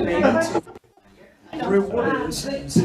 named rewarded in sense.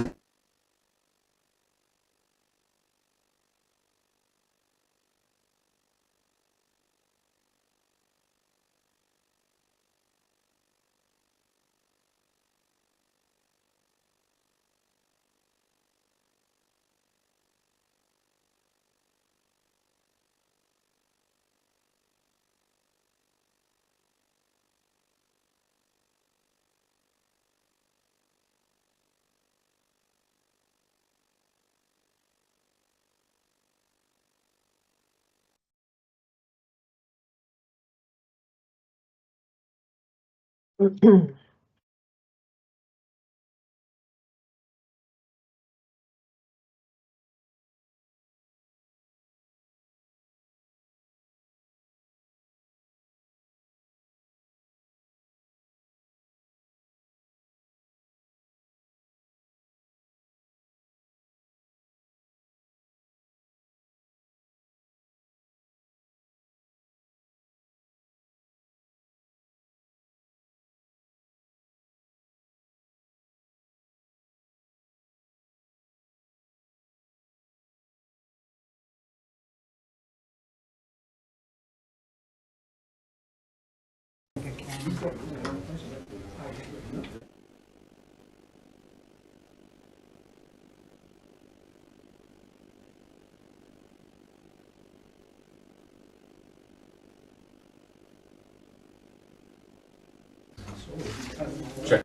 Sure.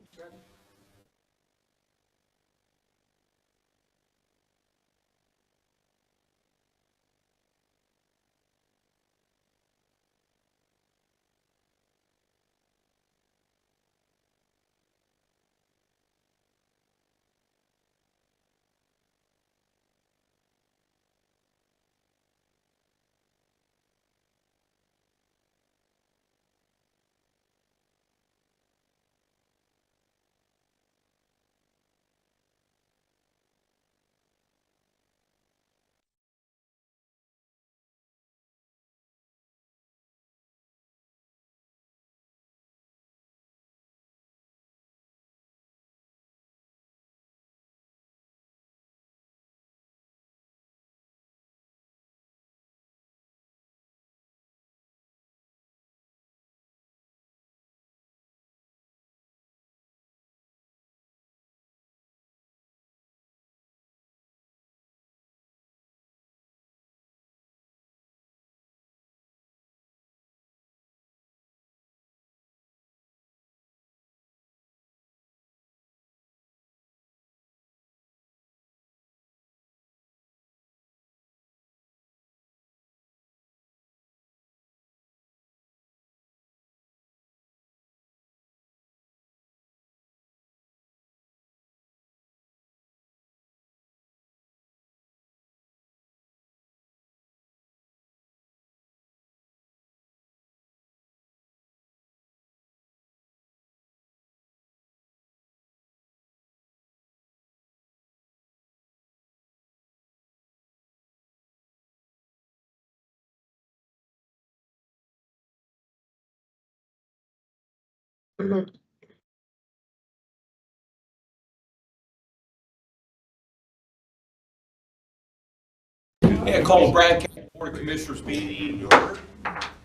Yeah, call the Bragg County Board of Commissioners meeting to order.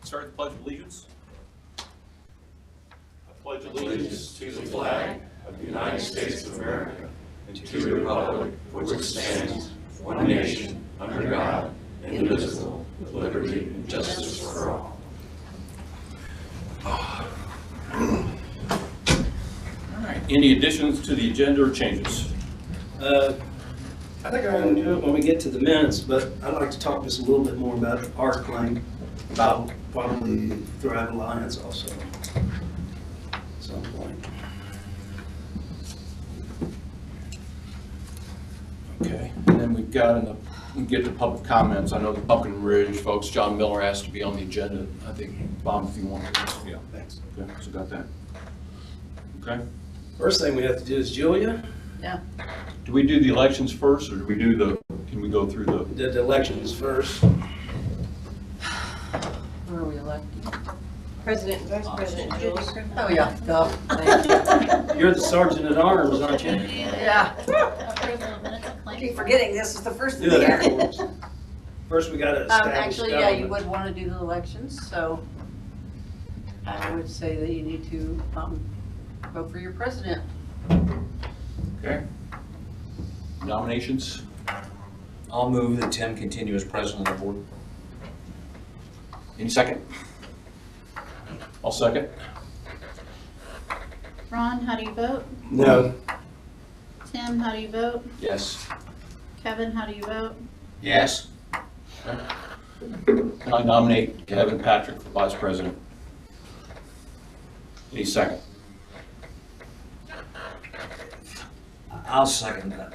Start the Pledge of Allegiance. I pledge allegiance to the flag of the United States of America and to the republic for which it stands, one nation, under God, indivisible, with liberty and justice for all. All right, any additions to the agenda or changes? I think I'm going to do it when we get to the minutes, but I'd like to talk just a little bit more about the park claim, about probably Thrive Alliance also at some point. Okay, and then we've got, we get to public comments. I know the Pumpkin Ridge folks, John Miller asked to be on the agenda. I think, Bob, if you want to. Yeah, Thanks. okay, so got that. Okay. First thing we have to do is Julia. Yeah. Do we do the elections first, or do we do can we go through the? Did the elections first. Where are we electing? President and Vice President Jules. Oh, yeah, duh. You're the sergeant at arms, aren't you? Yeah. Approval of minutes and I claims. keep forgetting this is the first of Do the that year. for us. First, we gotta establish Actually, yeah, you government. would want to do the elections, so I would say that you need to vote for your president. Okay. Nominations? I'll move that Tim continue as president of the board. Any second? I'll second. Ron, how do you vote? No. Tim, how do you vote? Yes. Kevin, how do you vote? Yes. Can I nominate Kevin Patrick for vice president? Any second? I'll second that.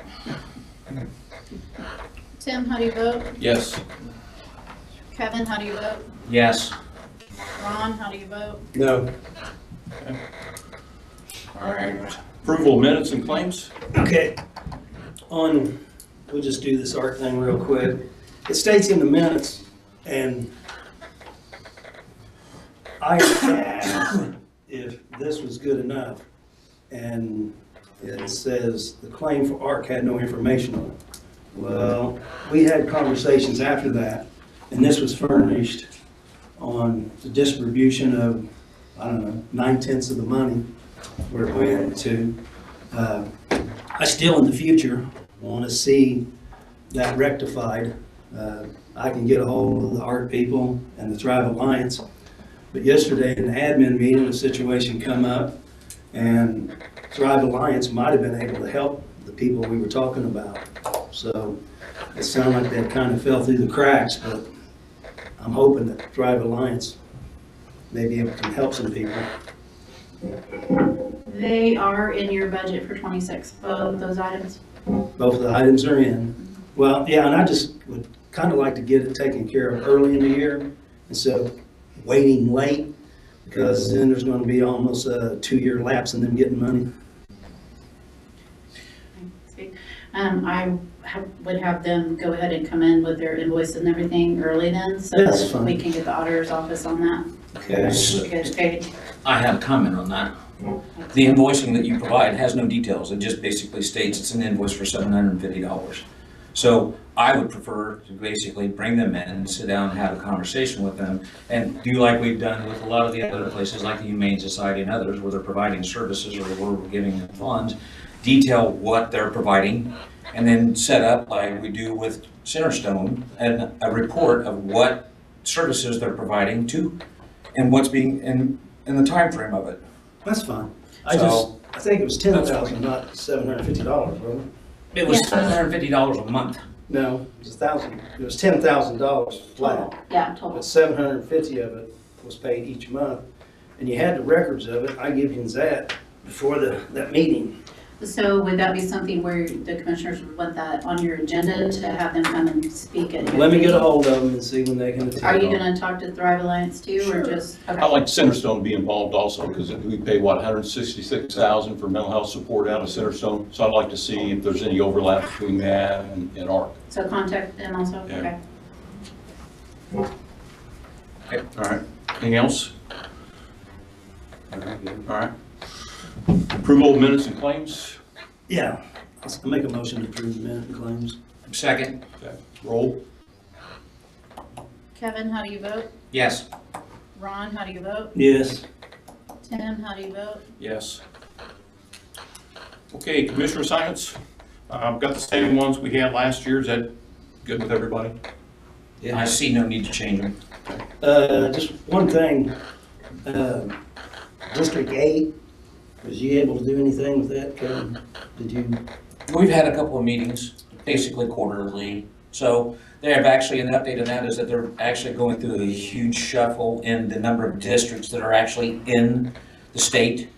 Tim, how do you vote? Yes. Kevin, how do you vote? Yes. Ron, how do you vote? No. All right. Approval of minutes and claims? Okay. We'll just do this art thing real quick. It states in the minutes, and I asked if this was good enough, and it says the claim for ARC had no information on it. Well, we had conversations after that, and this was furnished on the distribution of, I don't know, 9/10 of the money, where it went to. I still, in the future, want to see that rectified. I can get a hold of the ARC people and the Thrive Alliance. But yesterday in the admin meeting, a situation come up, and Thrive Alliance might have been able to help the people we were talking about. So it sounded like that kind of fell through the cracks, but I'm hoping that Thrive Alliance maybe can help some people. They are in your budget for 26, both of those items. Both of the items are in. Well, yeah, and I just would kind of like to get it taken care of early in the year instead of waiting late, because then there's going to be almost a 2-year lapse in them getting money. Would have them go ahead and come in with their invoice and everything early then, so That's that fine. we can get the auditor's office on that. Okay. Get paid. I have a comment on that. The invoicing that you provide has no details. It just basically states it's an invoice for $750. So I would prefer to basically bring them in and sit down and have a conversation with them and do like we've done with a lot of the other places like the Humane Society and others where they're providing services or where we're giving them funds, detail what they're providing, and then set up like we do with Centerstone and a report of what services they're providing to and what's being in the time frame of it. That's fine. So- I think it was 10,000, not $750, wasn't it? It was Yeah. $750 a month. No, it was 1,000. It was $10,000 flat, Yeah, total. but 750 of it was paid each month. And you had the records of it. I give you that before that meeting. So would that be something where the commissioners would want that on your agenda to have them come and speak at your Let me get a meeting? hold of them and see when they can attend. Are you gonna talk to Thrive Alliance too, or Sure. just? I'd Okay. like Centerstone to be involved also, because we pay, what, $166,000 for mental health support out of Centerstone? So I'd like to see if there's any overlap between that and ARC. So contact them also, Yeah. okay. All right. Anything else? All right. Approval of minutes and claims? Yeah, I'll make a motion to approve the minute and claims. Second, Okay. Roll? Kevin, how do you vote? yes. Ron, how do you vote? Yes. Tim, how do you vote? Yes. Okay, commissioner assignments. I've got the same ones we had last year. Is that good with everybody? I see no need to change them. Just one thing, District 8, was you able to do anything with that, Kevin? Did you? We've had a couple of meetings, basically quarterly. So they have actually, an update on that is that they're actually going through a huge shuffle in the number of districts that are actually in the state.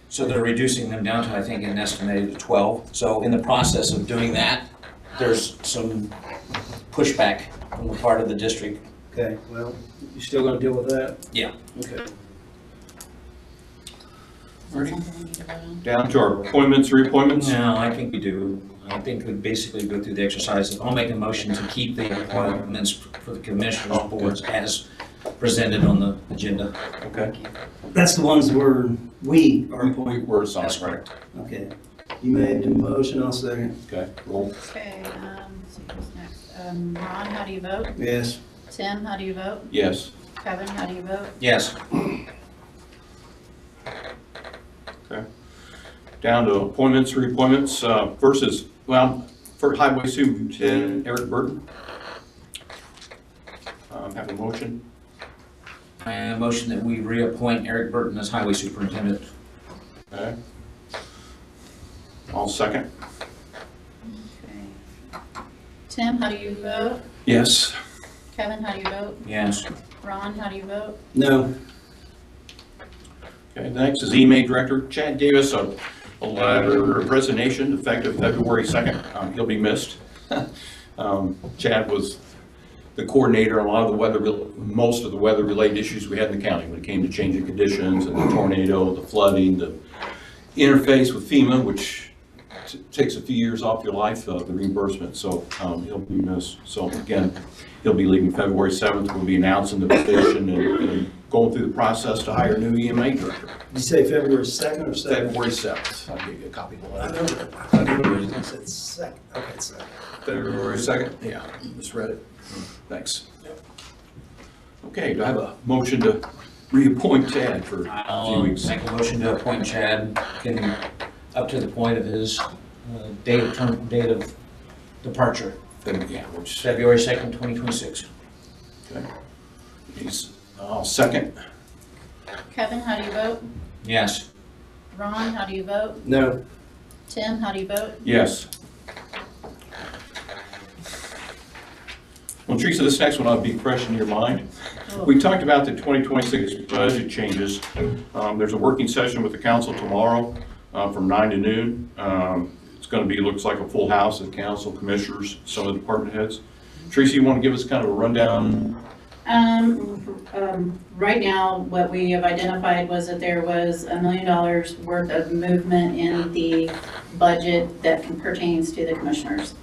So they're reducing them down to, I think, an estimated 12. So in the process of doing that, there's some pushback on the part of the district. Okay, well, you still gonna deal with that? Yeah. Okay. Ready? Something we need to vote on? Down to our appointments, reappointments. No, I think we do. I think we basically go through the exercise. I'll make a motion to keep the appointments for the commissioners boards as presented on the agenda. Okay. That's the ones where we are appointing. We're assigned, That's right? Okay. You made the motion, I'll second. Okay, roll. Okay, let's see who's next. Ron, how do you vote? Yes. Tim, how do you vote? Yes. Kevin, how do you vote? Yes. Okay. Down to appointments, reappointments, versus, well, for Highway Superintendent Eric Burton. Have a motion? And a motion that we reappoint Eric Burton as highway superintendent. Okay. I'll second. Okay. Tim, how do you vote? Yes. Kevin, how do you vote? Yes. Ron, how do you vote? No. Okay, next is EMA Director Chad Davis, a letter of resignation effective February 2nd. He'll be missed. Chad was the coordinator on a lot of the weather, most of the weather-related issues we had in the county when it came to changing conditions and the tornado, the flooding, the interface with FEMA, which takes a few years off your life, the reimbursement, so he'll be missed. So again, he'll be leaving February 7th. We'll be announcing the position and going through the process to hire a new EMA director. Did you say February 2nd or 7th? February 7th. I'll give you a copy of I that. know that. I thought you said 2nd. Okay, 2nd. February 2nd? Yeah, just read it. Thanks. Okay, do I have a motion to reappoint Chad for a few I'll weeks? make a motion to appoint Chad, up to the point of his date of departure, Yeah, which, February 2nd, 2026. okay. I'll second. Kevin, how do you vote? Yes. Ron, how do you vote? No. Tim, how do you vote? Yes. Well, Teresa, this next one ought to be fresh in your mind. We talked about the 2026 budget changes. There's a working session with the council tomorrow from 9 to noon. It's going to be, looks like a full house of council, commissioners, some of the department heads. Teresa, you want to give us kind of a rundown? Right now, what we have identified was that there was $1 million worth of movement in the budget that pertains to the commissioners.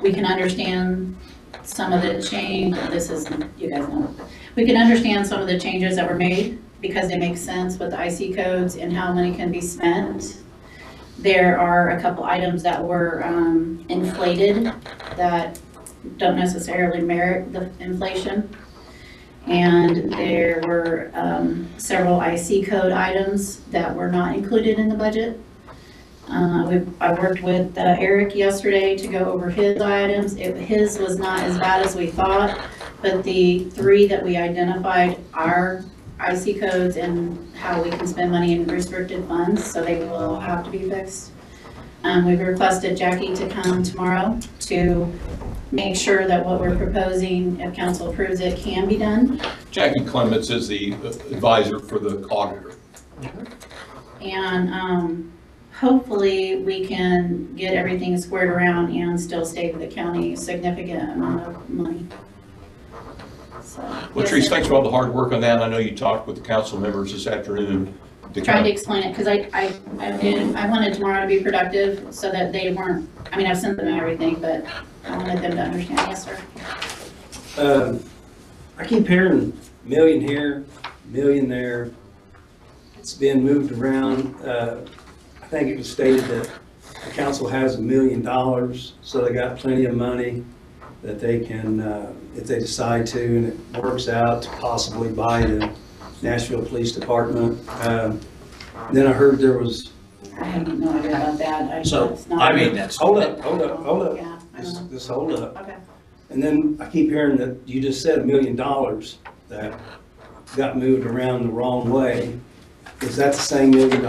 We can understand some of the change, this is, you guys know. We can understand some of the changes that were made because they make sense with the IC codes and how money can be spent. There are a couple items that were inflated that don't necessarily merit the inflation. And there were several IC code items that were not included in the budget. I worked with Eric yesterday to go over his items. His was not as bad as we thought, but the three that we identified are IC codes and how we can spend money in restricted funds, so they will have to be fixed. We've requested Jackie to come tomorrow to make sure that what we're proposing, if council approves it, can be done. Jackie Clements is the advisor for the auditor. And hopefully we can get everything squared around and still save the county a significant amount of money. So, Well, Teresa, thanks for all the hard work on that. I know you talked with the council members this afternoon. Trying to explain it, because I wanted tomorrow to be productive so that they weren't, I mean, I've sent them everything, but I wanted them to understand. Yes, sir. I keep hearing million here, million there. It's been moved around. I think it was stated that the council has $1 million, so they got plenty of money that they can, if they decide to, and it works out, to possibly buy the Nashville Police Department. Then I heard there was, I have no idea about that. So, It's not- I mean, that's. hold up. Yeah, I know. Just hold up. Okay. And then I keep hearing that you just said $1 million that got moved around the wrong way. Is that the same $1 million?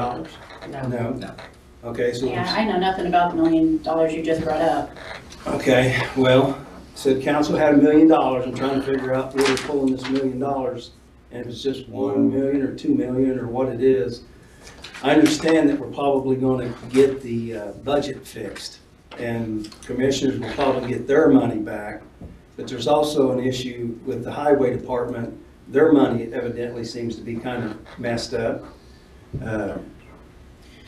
No. No. Okay, so, Yeah, I know nothing about the $1 million you just brought up. okay, well, said council had $1 million. I'm trying to figure out where they're pulling this $1 million. And if it's just 1 million or 2 million or what it is. I understand that we're probably going to get the budget fixed and commissioners will probably get their money back. But there's also an issue with the highway department. Their money evidently seems to be kind of messed up.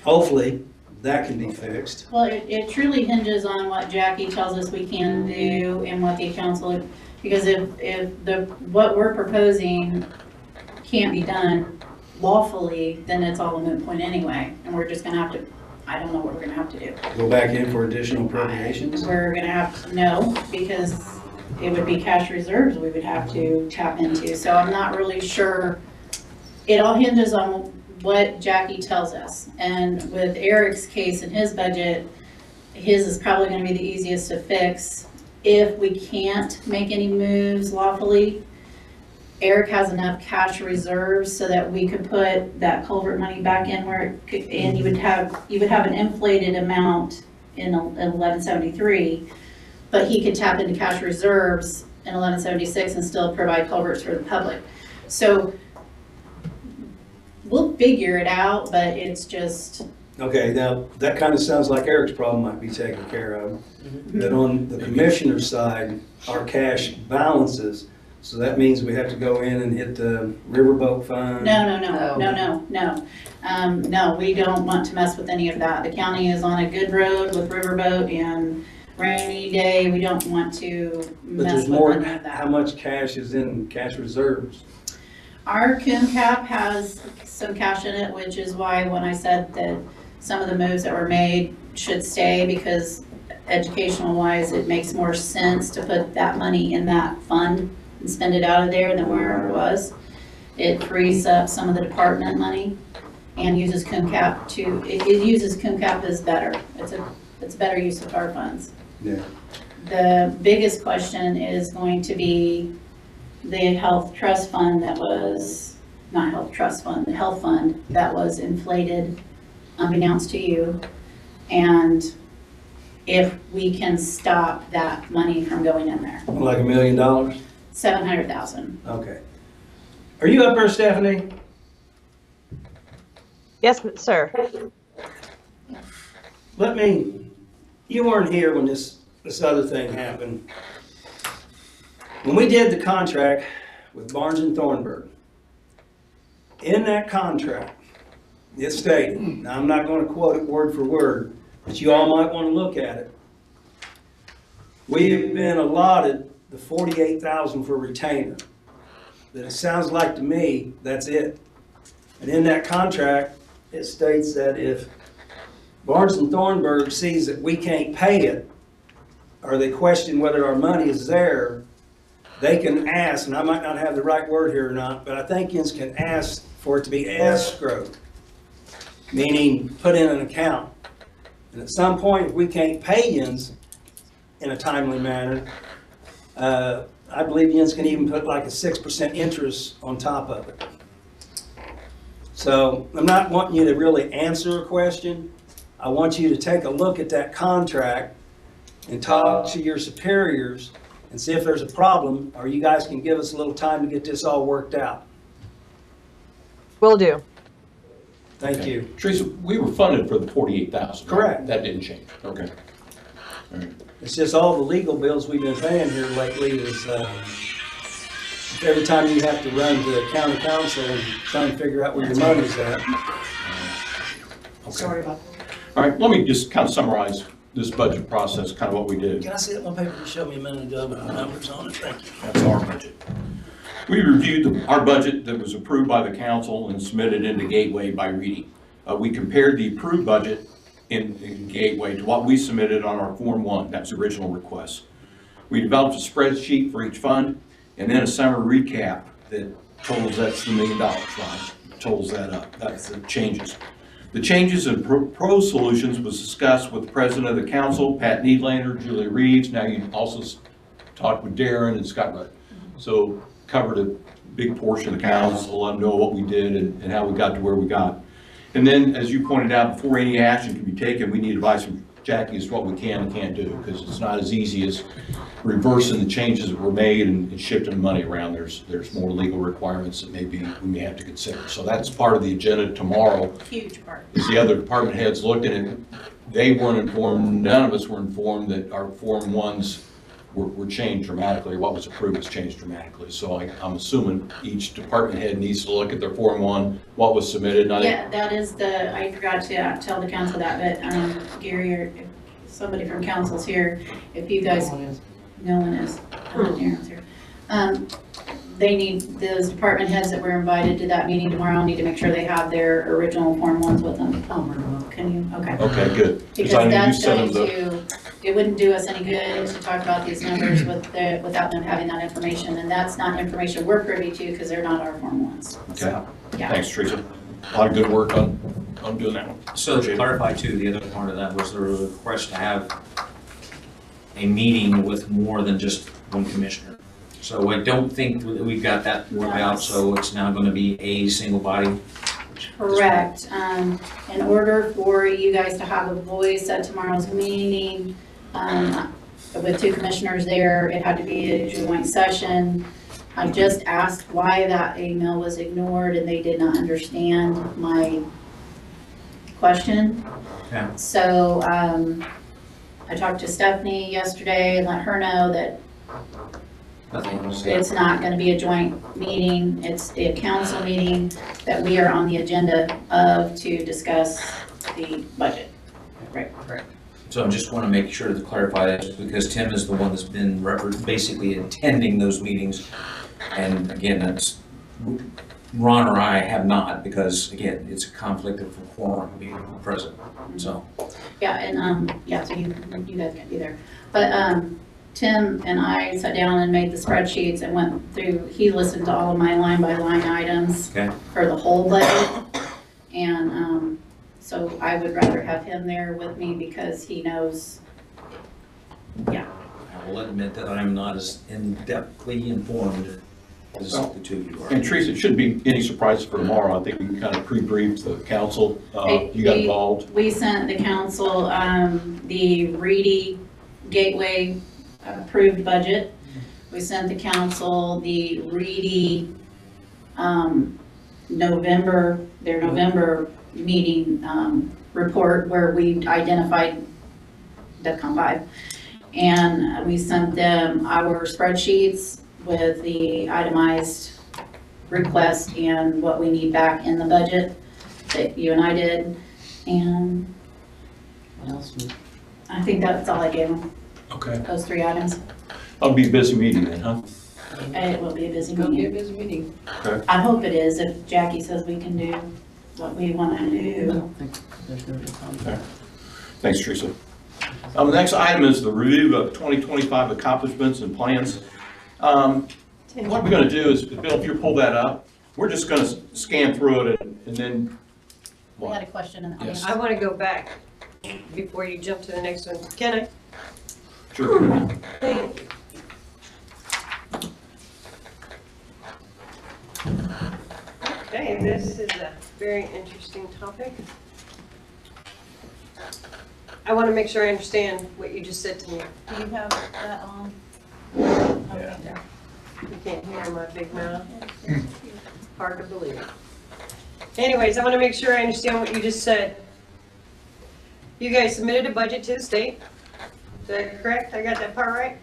Hopefully, that can be fixed. Well, it truly hinges on what Jackie tells us we can do and what the council, because if what we're proposing can't be done lawfully, then it's all a moot point anyway, and we're just gonna have to, I don't know what we're gonna have to do. Go back in for additional appropriations? We're gonna have to, no, because it would be cash reserves we would have to tap into, so I'm not really sure. It all hinges on what Jackie tells us, and with Eric's case and his budget, his is probably gonna be the easiest to fix. If we can't make any moves lawfully, Eric has enough cash reserves so that we could put that culvert money back in where it could, and you would have an inflated amount in 1173, but he could tap into cash reserves in 1176 and still provide culverts for the public. So we'll figure it out, but it's just, Okay, now, that kind of sounds like Eric's problem might be taken care of. But on the commissioner's side, our cash balances, so that means we have to go in and hit the riverboat fund. no, we don't want to mess with any of that. The county is on a good road with riverboat and rainy day, we don't want to But mess there's with more, any of that. how much cash is in cash reserves? Our coon cap has some cash in it, which is why when I said that some of the moves that were made should stay, because educational wise, it makes more sense to put that money in that fund and spend it out of there than where it was. It frees up some of the department money and uses coon cap to, it uses coon cap as better. It's a better use of our funds. Yeah. The biggest question is going to be the health trust fund that was, not health trust fund, the health fund that was inflated unbeknownst to you. And if we can stop that money from going in there, Like $1 million? 700,000. Okay. Are you up there, Stephanie? Yes, sir. You weren't here when this other thing happened. When we did the contract with Barnes and Thornburg, in that contract, it stated, now I'm not gonna quote it word for word, but you all might wanna look at it. We've been allotted the $48,000 for retainer. That it sounds like to me, that's it. And in that contract, it states that if Barnes and Thornburg sees that we can't pay it, or they question whether our money is there, they can ask, and I might not have the right word here or not, but I think Yins can ask for it to be escrowed, meaning put in an account. And at some point, if we can't pay Yins in a timely manner, I believe Yins can even put like a 6% interest on top of it. So I'm not wanting you to really answer a question. I want you to take a look at that contract and talk to your superiors and see if there's a problem, or you guys can give us a little time to get this all worked out. Will do. Thank you. Teresa, we were funded for the 48,000. Correct. That didn't change. Okay. All right. It's just all the legal bills we've been paying here lately is, every time you have to run to the county council and try and figure out where your money's at. Sorry about that. All right, let me just kind of summarize this budget process, kind of what we did. Can I see that one paper you showed me a minute ago with the numbers on it? Thank you. That's our budget. We reviewed our budget that was approved by the council and submitted into Gateway by reading. We compared the approved budget in Gateway to what we submitted on our Form 1, that's the original request. We developed a spreadsheet for each fund and then a summary recap that totals that's the $1 million, right? Totals that up, that's the changes. The changes in pro solutions was discussed with the president of the council, Pat Needlander, Julie Reeves. Now you also talked with Darren and Scott Rudd. So covered a big portion of the council, let them know what we did and how we got to where we got. And then, as you pointed out, before any action can be taken, we need advice from Jackie as to what we can and can't do, because it's not as easy as reversing the changes that were made and shifting money around. There's more legal requirements that we may have to consider. So that's part of the agenda tomorrow. Huge part. As the other department heads looked at it, they weren't informed, none of us were informed that our Form 1s were changed dramatically, what was approved was changed dramatically. So I'm assuming each department head needs to look at their Form 1, what was submitted, and I think Yeah, that is I forgot to tell the council that, but Gary or if somebody from council's here, if you guys. No one is. Aaron's here. They need, those department heads that were invited to that meeting tomorrow need to make sure they have their original Form 1s with them. Can you? Okay. okay, good. Because I know you that's sent going them to, it wouldn't do us any good to talk about these numbers without them having that information. And that's not information we're privy to because they're not our Form 1s. Okay. So, yeah. Thanks, Teresa. A lot of good work on doing that one. So to clarify too, the other part of that was the request to have a meeting with more than just one commissioner. So I don't think that we've got that worked out, so it's now gonna be a single body. Correct. In order for you guys to have a voice at tomorrow's meeting, with two commissioners there, it had to be a joint session. I just asked why that email was ignored and they did not understand my question. Okay. So, I talked to Stephanie yesterday and let her know that Nothing else. it's not gonna be a joint meeting, it's a council meeting that we are on the agenda of to discuss the budget. Right. So I just wanna make sure to clarify that, because Tim is the one that's been basically attending those meetings. And again, that's, Ron or I have not, because again, it's a conflict of quorum being present, so. Yeah, and, yeah, so you guys can't be there. But, Tim and I sat down and made the spreadsheets and went through, he listened to all of my line by line items Okay. for the whole budget. And, so I would rather have him there with me because he knows, yeah. I will admit that I'm not as in-depthly informed as the two of you are. And Teresa, it shouldn't be any surprise for tomorrow. I think we can kind of pre-brief the council. You got involved. We sent the council, the Reedy Gateway approved budget. We sent the council the Reedy, their November meeting, report where we identified DEFCON 5. And we sent them our spreadsheets with the itemized request and what we need back in the budget that you and I did. And What else? I think that's all I gave them, Okay. those 3 items. That'll be a busy meeting then, huh? It will be a busy Gonna be a meeting. busy meeting. Okay. I hope it is if Jackie says we can do what we want to I do. don't think there's gonna be a problem. Thanks, Teresa. The next item is the review of 2025 accomplishments and plans. What we're gonna do is, Bill, if you pull that up, we're just gonna scan through it and then, We had a question in the Yes. audience. I want to go back before you jump to the next one. Can I? sure. Thank you. Okay, this is a very interesting topic. I want to make sure I understand what you just said to me. Do you have that on? Yeah. You can't hear my big mouth. Hard to believe. Anyways, I want to make sure I understand what you just said. You guys submitted a budget to the state. Is that correct? I got that part right?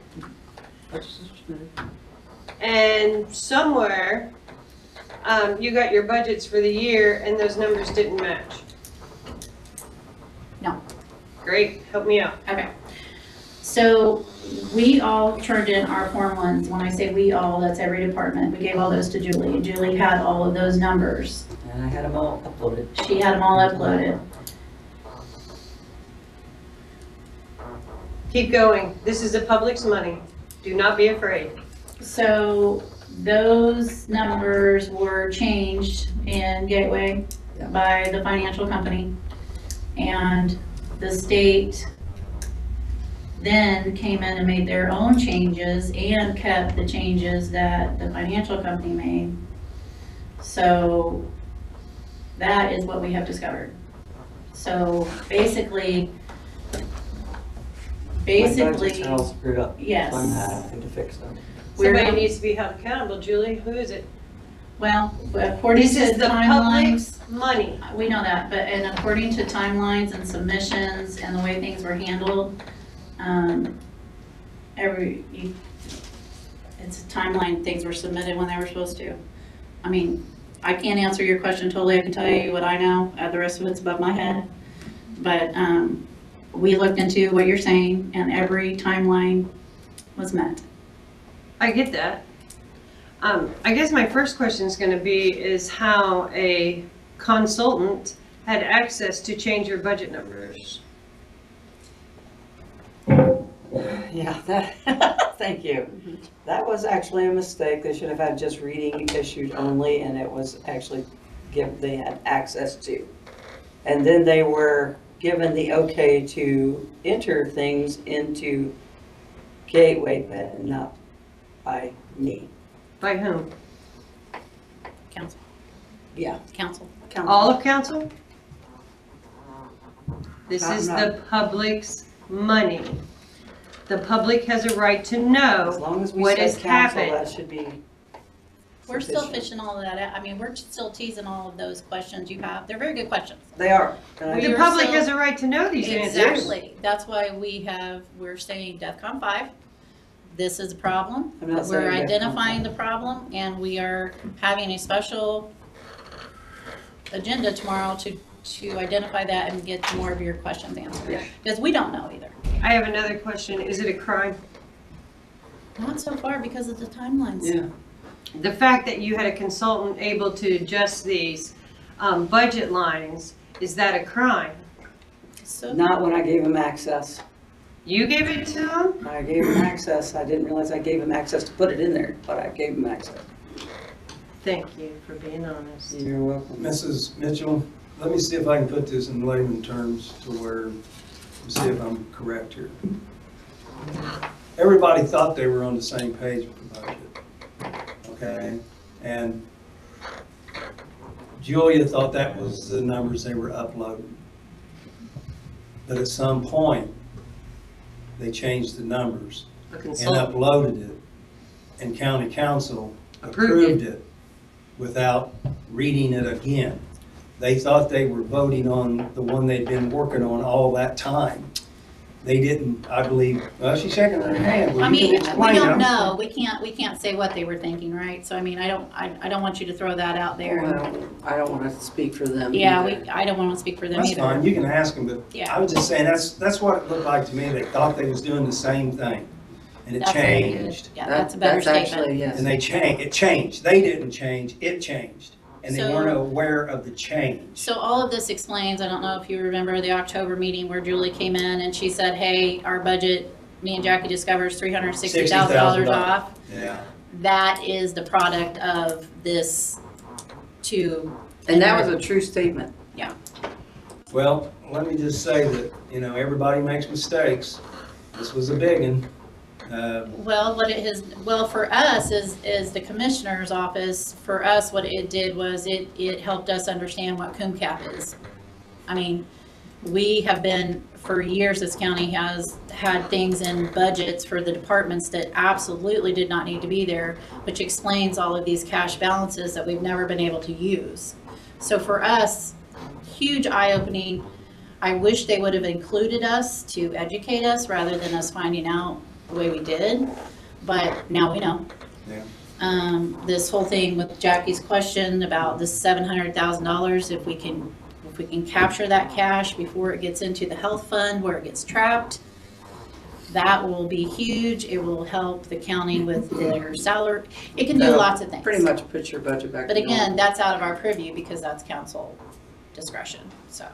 And somewhere, you got your budgets for the year and those numbers didn't match. No. Great, help me out. Okay. So we all turned in our Form 1s. When I say we all, that's every department. We gave all those to Julie. And Julie had all of those numbers. And I had them all uploaded. She had them all uploaded. Keep going. This is the public's money. Do not be afraid. So those numbers were changed in Gateway by the financial company. And the state then came in and made their own changes and kept the changes that the financial company made. So that is what we have discovered. So basically, My budget's all screwed up. yes. So I'm having to fix them. We're Somebody gonna- needs to be held accountable. Julie, who is it? Well, according This to is the timelines, public's money. we know that, but and according to timelines and submissions and the way things were handled, it's a timeline, things were submitted when they were supposed to. I mean, I can't answer your question totally, I can tell you what I know, the rest of it's above my head. But, we looked into what you're saying, and every timeline was met. I get that. I guess my first question is gonna be, is how a consultant had access to change your budget numbers. Yeah, that, thank you. That was actually a mistake. They should have had just reading issued only, and it was actually they had access to. And then they were given the okay to enter things into Gateway, but not by me. By whom? Council, Yeah. council. All of council? This is No. the public's money. The public has a right to As know long as we what say has council, that happened. should be We're still sufficient. fishing all of that out. I mean, we're still teasing all of those questions you have. They're very good questions. They are. And I- We The are public still- has a right to know these answers. Exactly. That's why we're saying DEFCON 5. This is a problem. I'm not We're saying DEFCON identifying 5. the problem, and we are having a special agenda tomorrow to identify that and get more of your questions answered. Yeah. Because we don't know either. I have another question. Is it a crime? Not so far because of the timelines. Yeah. The fact that you had a consultant able to adjust these budget lines, is that a crime? So Not when I gave him access. You gave it to him? I gave him access. I didn't realize I gave him access to put it in there, but I gave him access. Thank you for being honest. You're welcome. Mrs. Mitchell, let me see if I can put this in layman terms to where, see if I'm correct here. Everybody thought they were on the same page with the budget, okay? And Julia thought that was the numbers they were uploading. But at some point, they changed the numbers A and consultant. uploaded it, and county council Approved approved it without reading it again. They thought they were voting on the one they'd been working on all that time. They didn't, I believe, well, she's shaking her hand. Well, I you can mean, we explain don't it. know. We can't say what they were thinking, right? So I mean, I don't want you to throw that out there. Well, I don't want to speak for them. Yeah, either. I don't want to speak for them That's either. fine, you can ask them, but Yeah. I was just saying, that's what it looked like to me. They thought they was doing the same thing, and it That's very good. changed. Yeah, that's a better That's statement. actually, yes. And it changed. They didn't change, it changed. And they So- weren't aware of the change. So all of this explains, I don't know if you remember the October meeting where Julie came in and she said, hey, our budget, me and Jackie discovered is $360,000 off. Yeah. That is the product of this to. And that was a true statement. Well, let me just say that, everybody makes mistakes. This was a big one. Well, well, for us is the commissioner's office, for us, what it did was it helped us understand what coom cap is. I mean, we have been, for years, this county has had things in budgets for the departments that absolutely did not need to be there, which explains all of these cash balances that we've never been able to use. So for us, huge eye-opening. I wish they would have included us to educate us rather than us finding out the way we did, but now we know. Yeah. This whole thing with Jackie's question about the $700,000, if we can capture that cash before it gets into the health fund where it gets trapped, that will be huge. It will help the county with their salary. It can do That'll lots of things. Pretty much put your budget back. But to again, normal. that's out of our purview because that's council discretion, so.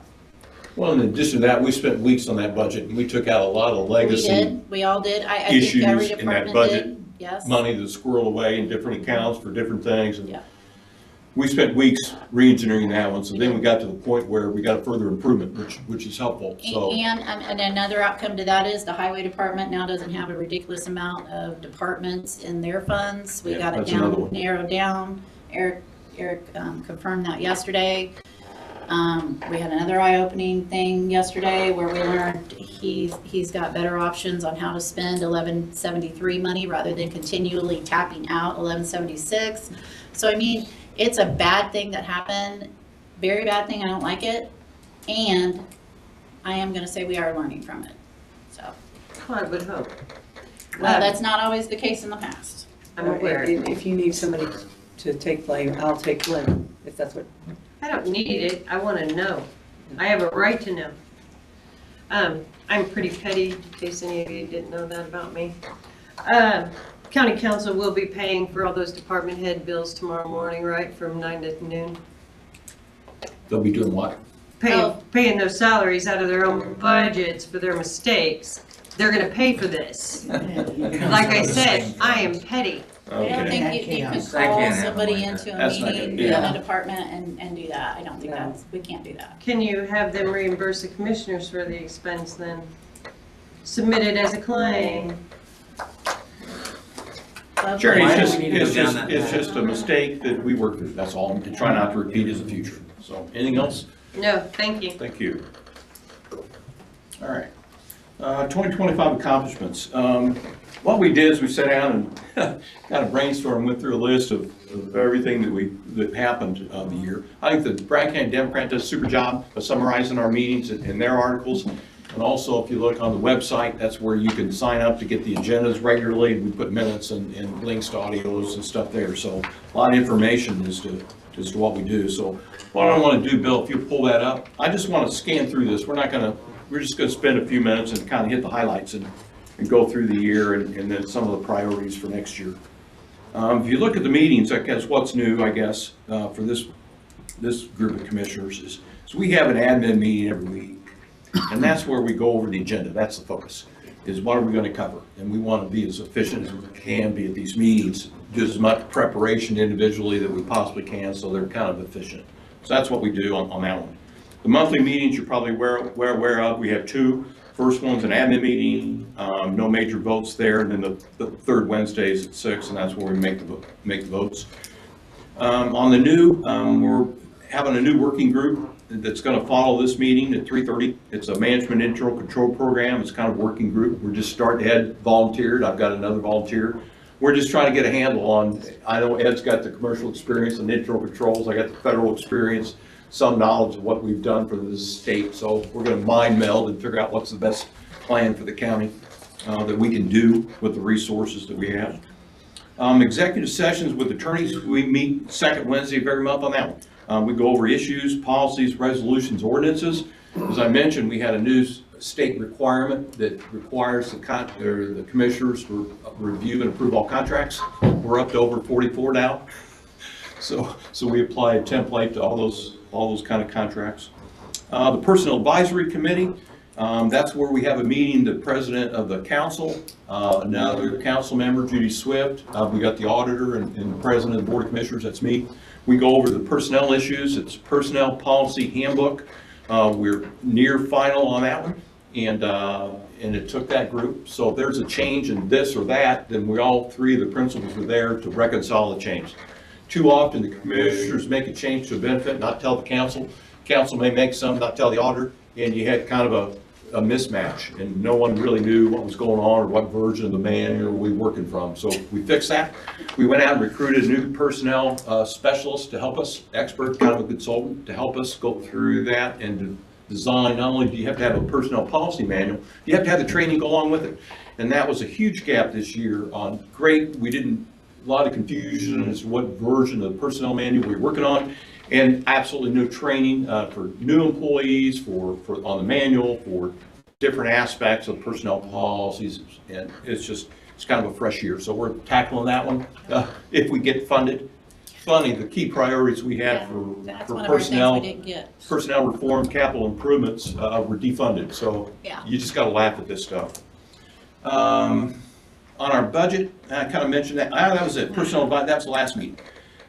Well, in addition to that, we spent weeks on that budget, and we took out a lot of We legacy did, we all did. I think issues every in that department budget. did, yes. money that's squirreled away in different accounts for different things. And Yeah. we spent weeks re-engineering that one, so then we got to the point where we got a further improvement, which is helpful, so. And another outcome to that is the highway department now doesn't have a ridiculous amount of departments in their funds. We Yeah, got it that's another down, one. narrowed down. Eric confirmed that yesterday. We had another eye-opening thing yesterday where we learned he's got better options on how to spend 1173 money rather than continually tapping out 1176. So I mean, it's a bad thing that happened, very bad thing, I don't like it. And I am gonna say we are learning from it, so. I would hope. Well, that's not always the case in the past. I'm aware. If you need somebody to take blame, I'll take blame, if that's what. I don't need it, I want to know. I have a right to know. I'm pretty petty, in case any of you didn't know that about me. County council will be paying for all those department head bills tomorrow morning, right, from 9 to noon? They'll be doing what? Paying those salaries out of their own budgets for their mistakes. They're gonna pay for this. Like I said, I am petty. I don't Okay. think you can That call can't happen somebody like into a That's not meeting good, in yeah. a department and do that. I don't think we can't do that. Can you have them reimburse the commissioners for the expense then? Submit it as a claim. Jerry, Why it's do just, we need to it's go down just, that it's path? just a mistake that we work through, that's all, and try not to repeat as a future. So, anything else? No, thank you. Thank you. All right. 2025 accomplishments. What we did is we sat down and kind of brainstormed, went through a list of everything that happened of the year. I think the Bragg County Democrat does a super job of summarizing our meetings and their articles. And also, if you look on the website, that's where you can sign up to get the agendas regularly. We put minutes and links to audios and stuff there. So a lot of information as to what we do. So what I want to do, Bill, if you pull that up, I just want to scan through this. We're just going to spend a few minutes and kind of hit the highlights and go through the year and then some of the priorities for next year. If you look at the meetings, I guess what's new, I guess, for this group of commissioners is we have an admin meeting every week. And that's where we go over the agenda. That's the focus, is what are we going to cover? And we want to be as efficient as we can be at these meetings, do as much preparation individually that we possibly can so they're kind of efficient. So that's what we do on that one. The monthly meetings you're probably aware of. We have two. First one's an admin meeting, no major votes there. And then the third Wednesday is at 6, and that's where we make the votes. On the new, we're having a new working group that's going to follow this meeting at 3:30. It's a management internal control program. It's kind of a working group. We're just starting. Ed volunteered. I've got another volunteer. We're just trying to get a handle on, I know Ed's got the commercial experience and internal controls. I got the federal experience, some knowledge of what we've done for the state. So we're going to mind meld and figure out what's the best plan for the county that we can do with the resources that we have. Executive sessions with attorneys, we meet second Wednesday of every month on that one. We go over issues, policies, resolutions, ordinances. As I mentioned, we had a new state requirement that requires the commissioners to review and approve all contracts. We're up to over 44 now. So we apply a template to all those kind of contracts. The Personnel Advisory Committee, that's where we have a meeting, the president of the council, another council member, Judy Swift. We got the auditor and the president of the Board of Commissioners, that's me. We go over the personnel issues. It's Personnel Policy Handbook. We're near final on that one, and it took that group. So if there's a change in this or that, then we all three of the principals were there to reconcile the change. Too often, the commissioners make a change to a benefit, not tell the council. Council may make some, not tell the auditor, and you had kind of a mismatch, and no one really knew what was going on or what version of the manual we were working from. So we fixed that. We went out and recruited a new personnel specialist to help us, expert, kind of a consultant, to help us go through that and to design. Not only do you have to have a personnel policy manual, you have to have the training go along with it. And that was a huge gap this year on great. A lot of confusion as to what version of the personnel manual we're working on, and absolutely no training for new employees, for on the manual, for different aspects of personnel policies, and it's kind of a fresh year. So we're tackling that one if we get funded. Funny, the key priorities we had for That's one of our things we didn't get. personnel reform, capital improvements were defunded. So Yeah. you just got to laugh at this stuff. On our budget, I kind of mentioned that. That was it. Personnel, that was the last meeting.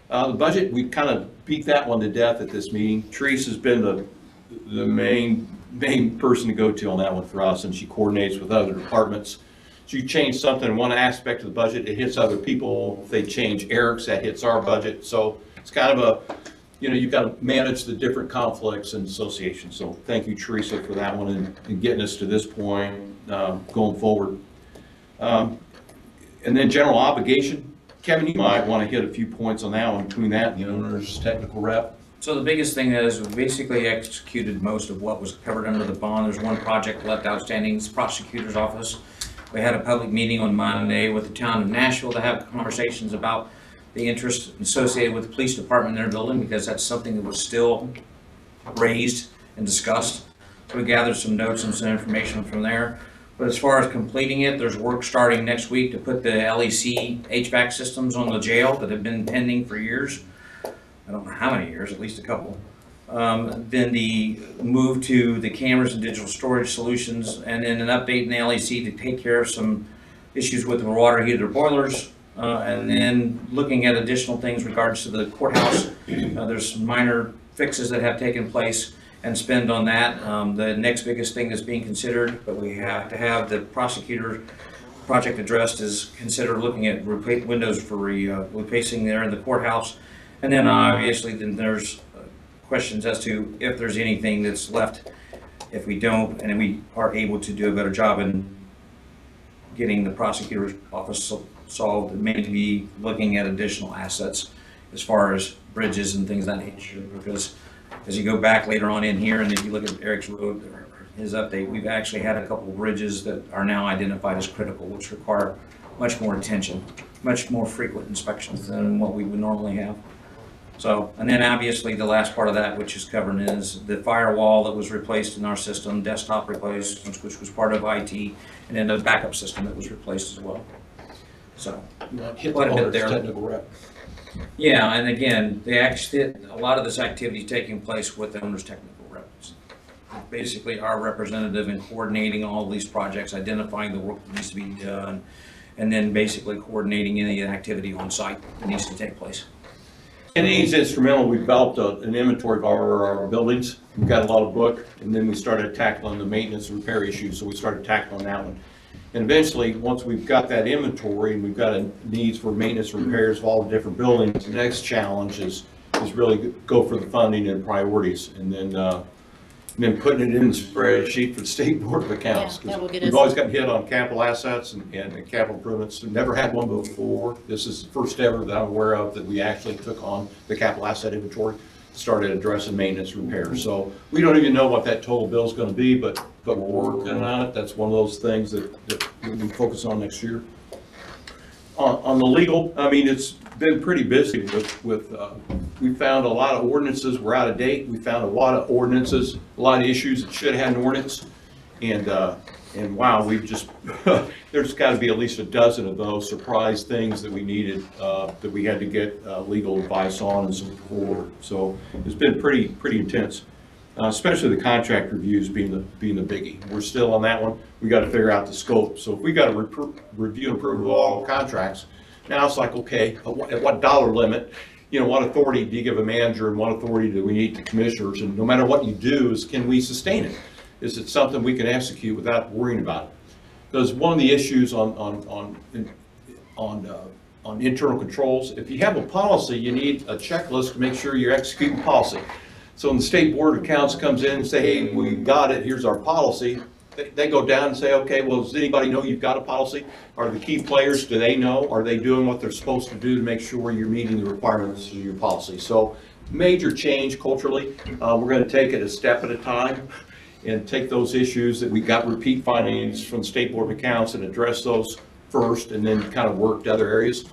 The budget, we kind of beat that one to death at this meeting. Therese has been the main person to go to on that one for us, and she coordinates with other departments. So you change something in one aspect of the budget, it hits other people. If they change Eric's, that hits our budget. So it's kind of you've got to manage the different conflicts and associations. So thank you, Teresa, for that one and getting us to this point going forward. And then general obligation. Kevin, you might want to hit a few points on that one, between that and the owner's technical rep. So the biggest thing is we basically executed most of what was covered under the bond. There's one project left outstanding, it's prosecutor's office. We had a public meeting on Monday with the town of Nashville to have conversations about the interest associated with the police department in their building, because that's something that was still raised and discussed. So we gathered some notes and some information from there. But as far as completing it, there's work starting next week to put the LEC HVAC systems on the jail that have been pending for years. I don't know how many years, at least a couple. Then the move to the cameras and digital storage solutions, and then an update in the LEC to take care of some issues with the water heater boilers. And then looking at additional things regards to the courthouse. There's some minor fixes that have taken place and spend on that. The next biggest thing that's being considered, but we have to have the prosecutor project addressed, is consider looking at windows for replacing there in the courthouse. And then obviously then there's questions as to if there's anything that's left, if we don't, and we are able to do a better job in getting the prosecutor's office solved, maybe looking at additional assets as far as bridges and things of that nature. Because as you go back later on in here, and if you look at Eric's road, or his update, we've actually had a couple of bridges that are now identified as critical, which require much more attention, much more frequent inspections than what we would normally have. So, and then obviously the last part of that, which is covered, is the firewall that was replaced in our system, desktop replaced, which was part of IT, and then the backup system that was replaced as well. So, Hit quite a bit there. technical rep. Yeah, and again, a lot of this activity taking place with the owner's technical reps. Basically, our representative in coordinating all these projects, identifying the work that needs to be done, and then basically coordinating any activity on site that needs to take place. And he's instrumental. We developed an inventory of our buildings. We got a lot of book, and then we started tackling the maintenance and repair issues, so we started tackling that one. And eventually, once we've got that inventory and we've got a needs for maintenance and repairs of all the different buildings, the next challenge is really go for the funding and priorities, and then putting it in the spreadsheet for the State Board of Accounts. Yeah, that will get We've us- always gotten hit on capital assets and capital improvements. We've never had one before. This is the first ever that I'm aware of that we actually took on the capital asset inventory, started addressing maintenance and repairs. So we don't even know what that total bill is going to be, but we're working on it. That's one of those things that we can focus on next year. On the legal, I mean, it's been pretty busy with we found a lot of ordinances were out of date. We found a lot of ordinances, a lot of issues that should have had an ordinance. And wow, we've just, there's got to be at least a dozen of those surprise things that we needed, that we had to get legal advice on and support. So it's been pretty intense, especially the contract reviews being the biggie. We're still on that one. We got to figure out the scope. So if we got to review and approve all contracts, now it's like, okay, at what dollar limit? You know, what authority do you give a manager, and what authority do we need to commissioners? And no matter what you do, can we sustain it? Is it something we can execute without worrying about it? Because one of the issues on internal controls, if you have a policy, you need a checklist to make sure you're executing policy. So when the State Board of Accounts comes in and say, hey, we got it, here's our policy, they go down and say, okay, well, does anybody know you've got a policy? Are the key players, do they know? Are they doing what they're supposed to do to make sure you're meeting the requirements of your policy? So major change culturally. We're going to take it a step at a time and take those issues that we got repeat findings from the State Board of Accounts and address those first, and then kind of work to other areas.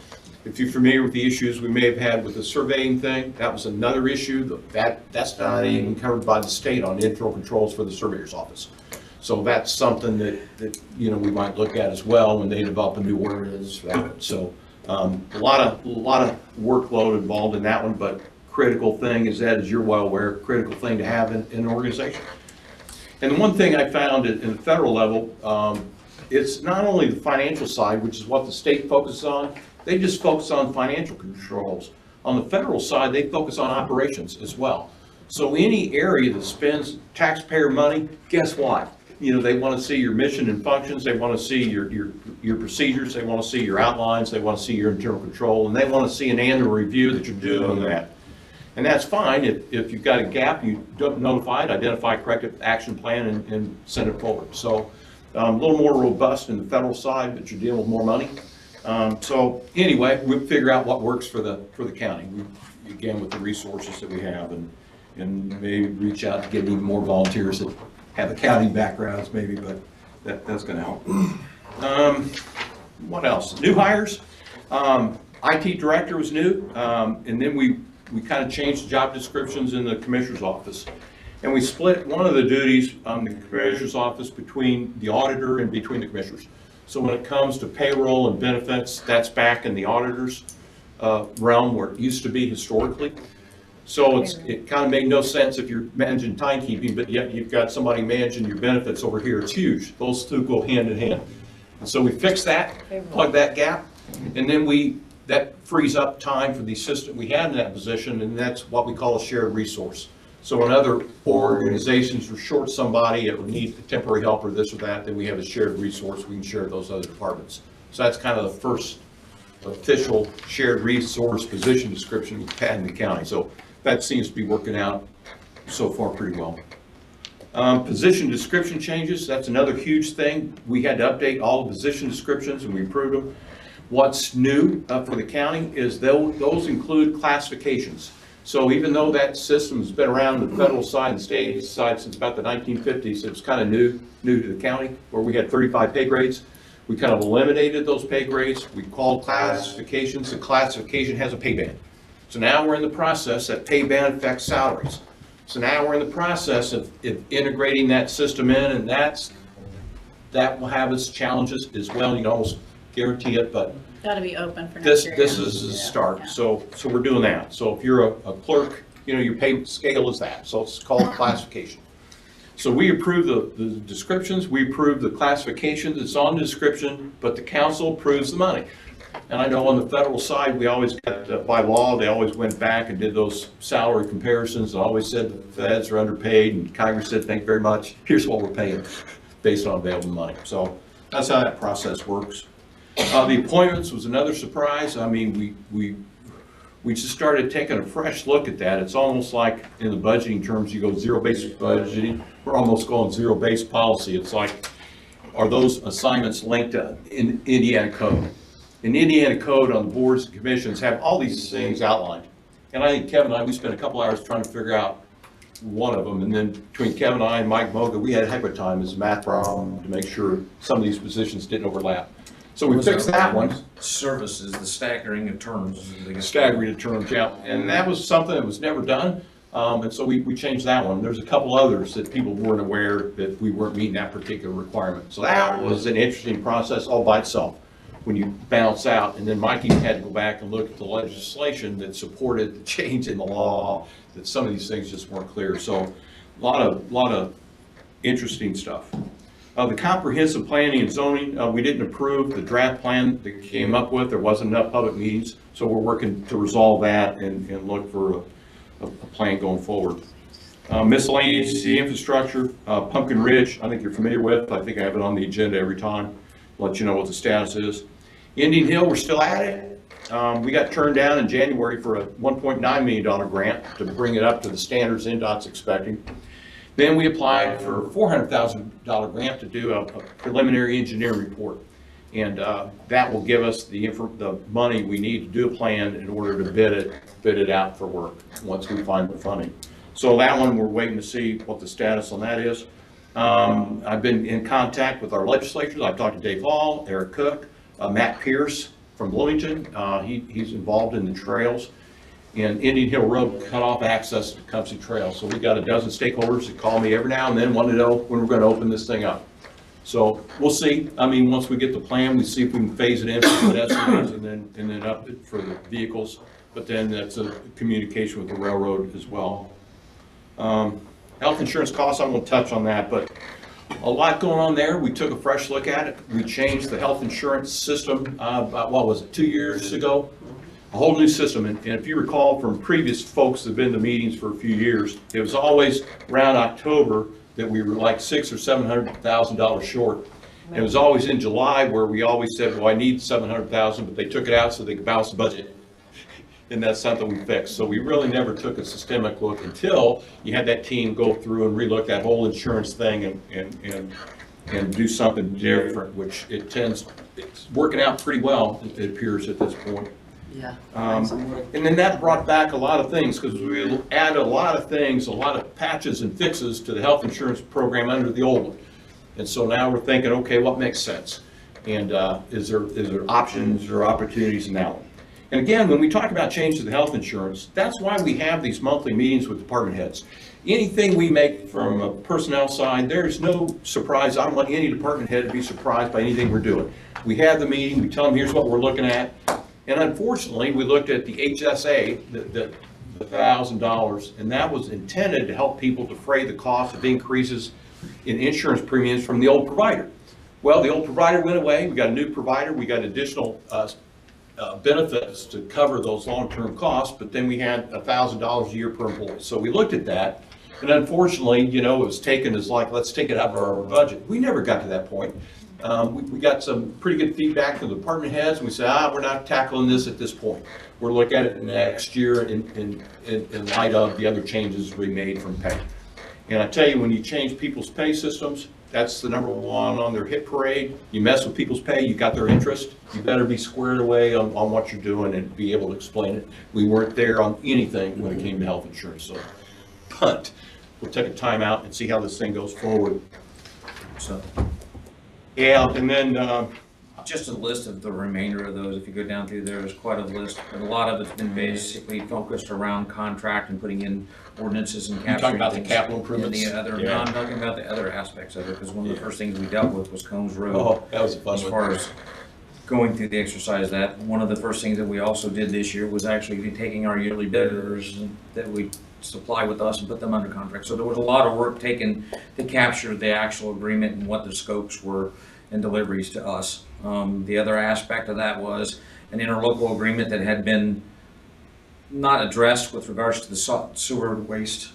If you're familiar with the issues we may have had with the surveying thing, that was another issue. That's not even covered by the state on internal controls for the surveyor's office. So that's something that you know, we might look at as well when they develop a new ordinance for that. So a lot of workload involved in that one, but critical thing is that, as you're well aware, critical thing to have in an organization. And the one thing I found in the federal level, it's not only the financial side, which is what the state focuses on. They just focus on financial controls. On the federal side, they focus on operations as well. So any area that spends taxpayer money, guess what? You know, they want to see your mission and functions. They want to see your procedures. They want to see your outlines. They want to see your internal control, and they want to see an annual review that you're doing that. And that's fine. If you've got a gap, you don't notify it, identify a corrective action plan, and send it forward. So a little more robust in the federal side, but you're dealing with more money. So anyway, we'll figure out what works for the county. Again, with the resources that we have, and maybe reach out to get even more volunteers that have accounting backgrounds maybe, but that's going to help. What else? New hires. IT director was new, and then we kind of changed the job descriptions in the commissioner's office. And we split one of the duties on the commissioner's office between the auditor and between the commissioners. So when it comes to payroll and benefits, that's back in the auditor's realm where it used to be historically. So it kind of made no sense if you're managing timekeeping, but yet you've got somebody managing your benefits over here. It's huge. Those two go hand in hand. And so we fixed that, plugged that gap, and then that frees up time for the assistant we had in that position, and that's what we call a shared resource. So when other organizations are short somebody, it would need a temporary help or this or that, then we have a shared resource, we can share with those other departments. So that's kind of the first official shared resource position description we've had in the county. So that seems to be working out so far pretty well. Position description changes, that's another huge thing. We had to update all the position descriptions and we improved them. What's new for the county is those include classifications. So even though that system has been around the federal side and state side since about the 1950s, it's kind of new to the county where we had 35 pay grades. We kind of eliminated those pay grades. We called classifications. The classification has a pay band. So now we're in the process that pay band affects salaries. So now we're in the process of integrating that system in, and that will have its challenges as well. You can almost guarantee it, but Got to be open for next year. this is a start. Yeah. So we're doing that. So if you're a clerk, your pay scale is that. So it's called classification. So we approve the descriptions, we approve the classifications, it's on the description, but the council approves the money. And I know on the federal side, we always got, by law, they always went back and did those salary comparisons, and always said the feds are underpaid, and Congress said, thank you very much, here's what we're paying based on available money. So that's how that process works. The appointments was another surprise. I mean, we just started taking a fresh look at that. It's almost like in the budgeting terms, you go zero-based budgeting. We're almost going zero-based policy. It's like, are those assignments linked to in Indiana code? In Indiana code on the boards and commissions have all these things outlined. And I think Kevin and I, we spent a couple hours trying to figure out one of them. And then between Kevin and I and Mike Moga, we had a heck of a time as a math problem to make sure some of these positions didn't overlap. So we fixed that one. Services, the staggering of terms. Staggering of terms, yeah. And that was something that was never done. And so we changed that one. There's a couple others that people weren't aware that we weren't meeting that particular requirement. So that was an interesting process all by itself when you bounce out. And then Mikey had to go back and look at the legislation that supported the change in the law, that some of these things just weren't clear. So a lot of interesting stuff. The comprehensive planning and zoning, we didn't approve the draft plan that came up with. There wasn't enough public meetings. So we're working to resolve that and look for a plan going forward. Miscellaneous infrastructure, Pumpkin Ridge, I think you're familiar with. I think I have it on the agenda every time. Let you know what the status is. Indian Hill, we're still at it. We got turned down in January for a $1.9 million grant to bring it up to the standards NDOT's expecting. Then we applied for a $400,000 grant to do a preliminary engineering report. And that will give us the money we need to do a plan in order to bid it out for work once we find the funding. So that one, we're waiting to see what the status on that is. I've been in contact with our legislators. I've talked to Dave Hall, Eric Cook, Matt Pierce from Bloomington. He's involved in the trails. And Indian Hill Road cut off access to Tecumseh Trail. So we got a dozen stakeholders that call me every now and then, want to know when we're going to open this thing up. So we'll see. I mean, once we get the plan, we see if we can phase it in for pedestrians and then up it for the vehicles. But then that's a communication with the railroad as well. Health insurance costs, I won't touch on that, but a lot going on there. We took a fresh look at it. We changed the health insurance system about, what was it, 2 years ago? A whole new system. And if you recall from previous folks that have been to meetings for a few years, it was always around October that we were like $600,000 or $700,000 short. And it was always in July where we always said, well, I need $700,000, but they took it out so they could balance the budget. And that's something we fixed. So we really never took a systemic look until you had that team go through and relook that whole insurance thing and do something different, which it's working out pretty well, it appears at this point. Yeah. And then that brought back a lot of things because we added a lot of things, a lot of patches and fixes to the health insurance program under the old one. And so now we're thinking, okay, what makes sense? And is there options or opportunities in that one? And again, when we talk about change to the health insurance, that's why we have these monthly meetings with department heads. Anything we make from a personnel side, there's no surprise. I don't want any department head to be surprised by anything we're doing. We have the meeting, we tell them here's what we're looking at. And unfortunately, we looked at the HSA, the $1,000, and that was intended to help people defray the cost of increases in insurance premiums from the old provider. Well, the old provider went away, we got a new provider, we got additional benefits to cover those long-term costs, but then we had $1,000 a year per employee. So we looked at that, and unfortunately, you know, it was taken as like, let's take it out of our budget. We never got to that point. We got some pretty good feedback from the department heads, and we said, we're not tackling this at this point. We'll look at it next year in light of the other changes we made from pay. And I tell you, when you change people's pay systems, that's the number one on their hit parade. You mess with people's pay, you got their interest. You better be squared away on what you're doing and be able to explain it. We weren't there on anything when it came to health insurance, so punt. We'll take a time out and see how this thing goes forward. So, Yeah, and then, just a list of the remainder of those, if you go down through there, there's quite a list, but a lot of it's been basically focused around contract and putting in ordinances and you capturing talking about the things. capital And improvements? the other, no, Yeah. I'm talking about the other aspects of it, because one of the first things we dealt with was Combs Road. Oh, that was a fun As one. far as going through the exercise, that one of the first things that we also did this year was actually taking our yearly bidders that we supply with us and put them under contract. So there was a lot of work taken to capture the actual agreement and what the scopes were and deliveries to us. The other aspect of that was an interlocal agreement that had been not addressed with regards to the sewer waste,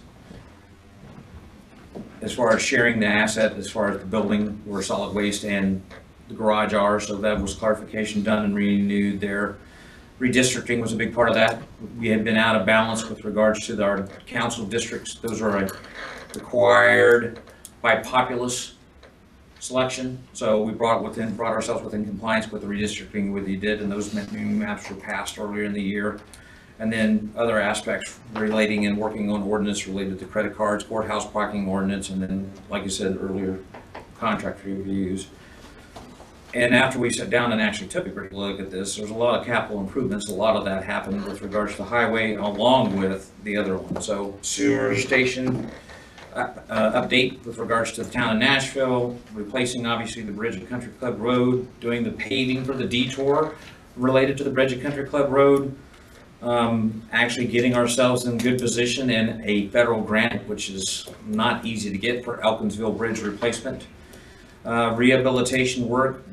as far as sharing the asset, as far as the building where solid waste and the garage are. So that was clarification done and renewed there. Redistricting was a big part of that. We had been out of balance with regards to our council districts. Those are required by populace selection. So we brought ourselves within compliance with the redistricting we did, and those new maps were passed earlier in the year. And then other aspects relating and working on ordinance related to credit cards, courthouse parking ordinance, and then, like you said earlier, contract reviews. And after we sat down and actually took a great look at this, there's a lot of capital improvements. A lot of that happened with regards to highway along with the other one. So sewer station update with regards to the town of Nashville, replacing obviously the Bridge at Country Club Road, doing the paving for the detour related to the Bridge at Country Club Road, actually getting ourselves in good position in a federal grant, which is not easy to get, for Elkinsville Bridge replacement. Rehabilitation work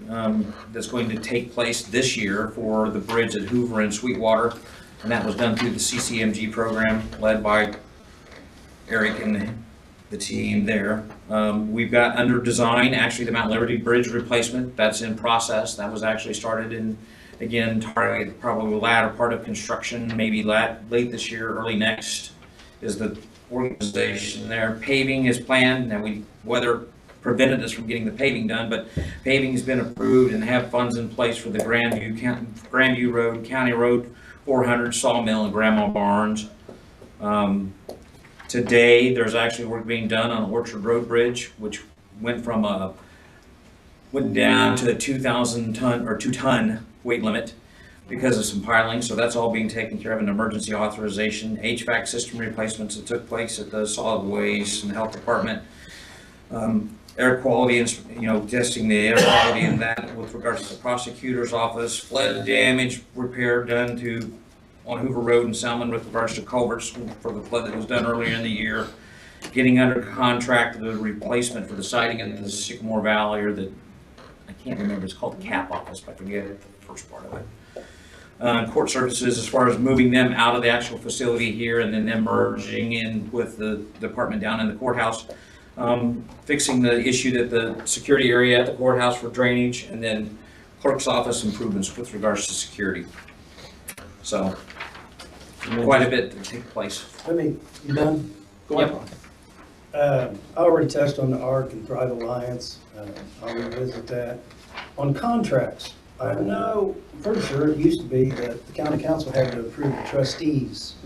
that's going to take place this year for the bridge at Hoover and Sweetwater, and that was done through the CCMG program led by Eric and the team there. We've got under design, actually, the Mount Liberty Bridge replacement. That's in process. That was actually started in, again, probably the latter part of construction, maybe late this year, early next, is the organization there. Paving is planned. Now, weather prevented us from getting the paving done, but paving has been approved and have funds in place for the Grandview Road, County Road 400, Sawmill, and Grandma Barnes. Today, there's actually work being done on Orchard Road Bridge, which went down to a 2-ton weight limit because of some piling. So that's all being taken care of, an emergency authorization. HVAC system replacements that took place at the solid waste and health department. Air quality and, testing the air quality in that with regards to the prosecutor's office. Flood damage repair done on Hoover Road and Salmon with regards to culverts for the flood that was done earlier in the year. Getting under contract the replacement for the siding in the Sycamore Valley, or I can't remember, it's called the CAP office, but I forget the first part of it. Court services, as far as moving them out of the actual facility here and then them merging in with the department down in the courthouse. Fixing the issue that the security area at the courthouse for drainage, and then clerk's office improvements with regards to security. So, quite a bit to take place. You done? Go ahead. I already touched on the ARC and Thrive Alliance. I'll revisit that. On contracts, I know, I'm pretty sure it used to be that the county council had to approve the trustees'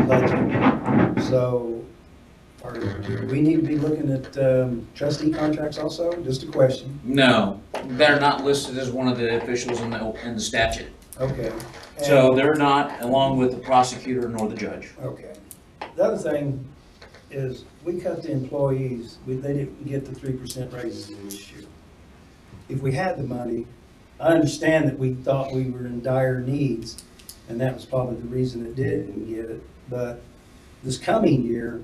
budget. So Do we need to be looking at trustee contracts also? Just a question. No, they're not listed as one of the officials in the statute. Okay. So they're not, along with the prosecutor nor the judge. Okay. The other thing is, we cut the employees, they didn't get the 3% raises this year. If we had the money, I understand that we thought we were in dire needs, and that was probably the reason it didn't get it. But this coming year,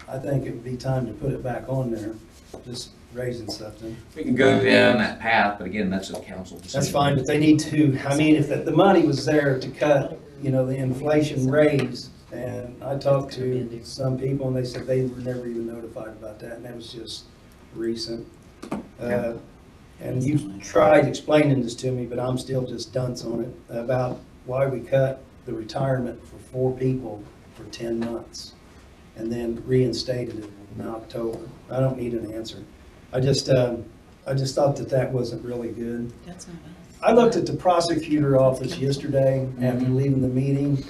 I think it would be time to put it back on there, just raising something. We can go down that path, but again, that's a council decision. That's fine, but they need to, I mean, if the money was there to cut, the inflation raise, and I talked to some people, and they said they were never even notified about that, and that was just recent. And you tried explaining this to me, but I'm still just dunce on it, about why we cut the retirement for 4 people for 10 months, and then reinstated it in October. I don't need an answer. I just thought that wasn't really good. That's not bad. I looked at the prosecutor office yesterday after leaving the meeting,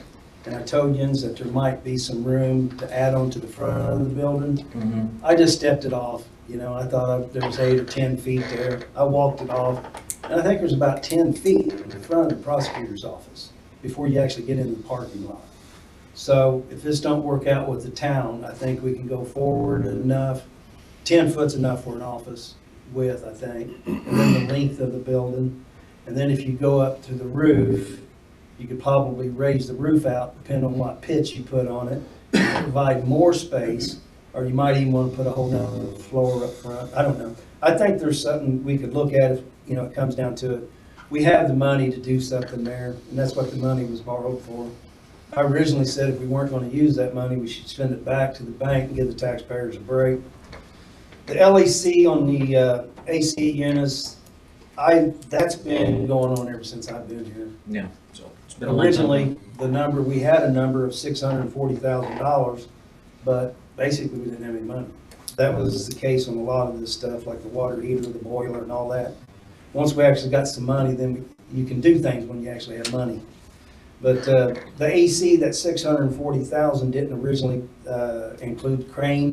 and I told Jens that there might be some room to add on to the front of the building. Mhm. I just stepped it off, I thought there was 8 or 10 feet there. I walked it off, and I think there's about 10 feet in the front of the prosecutor's office before you actually get into the parking lot. So if this don't work out with the town, I think we can go forward enough. 10 foot's enough for an office width, I think, and then the length of the building. And then if you go up to the roof, you could probably raise the roof out, depending on what pitch you put on it, provide more space, or you might even want to put a whole nother floor up front. I don't know. I think there's something we could look at if, it comes down to it. We have the money to do something there, and that's what the money was borrowed for. I originally said if we weren't going to use that money, we should send it back to the bank and give the taxpayers a break. The LEC on the AC units, that's been going on ever since I've been here. Yeah, so it's been a long time. Originally, we had a number of $640,000, but basically we didn't have any money. That was the case on a lot of this stuff, like the water heater, the boiler and all that. Once we actually got some money, then you can do things when you actually have money. But the AC, that $640,000 didn't originally include crane,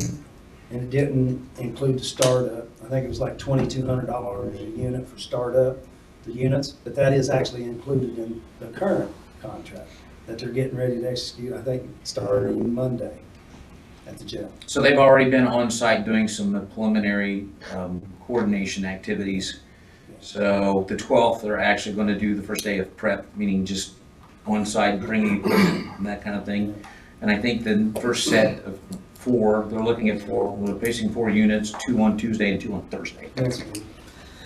and it didn't include the startup. I think it was like $2,200 a unit for startup, the units, but that is actually included in the current contract that they're getting ready to execute, I think, starting Monday at the jail. So they've already been on site doing some preliminary coordination activities. So the 12th, they're actually going to do the first day of prep, meaning just on site, bringing equipment and that kind of thing. And I think the first set of 4, they're looking at 4, we're facing 4 units, 2 on Tuesday and 2 on Thursday. That's good.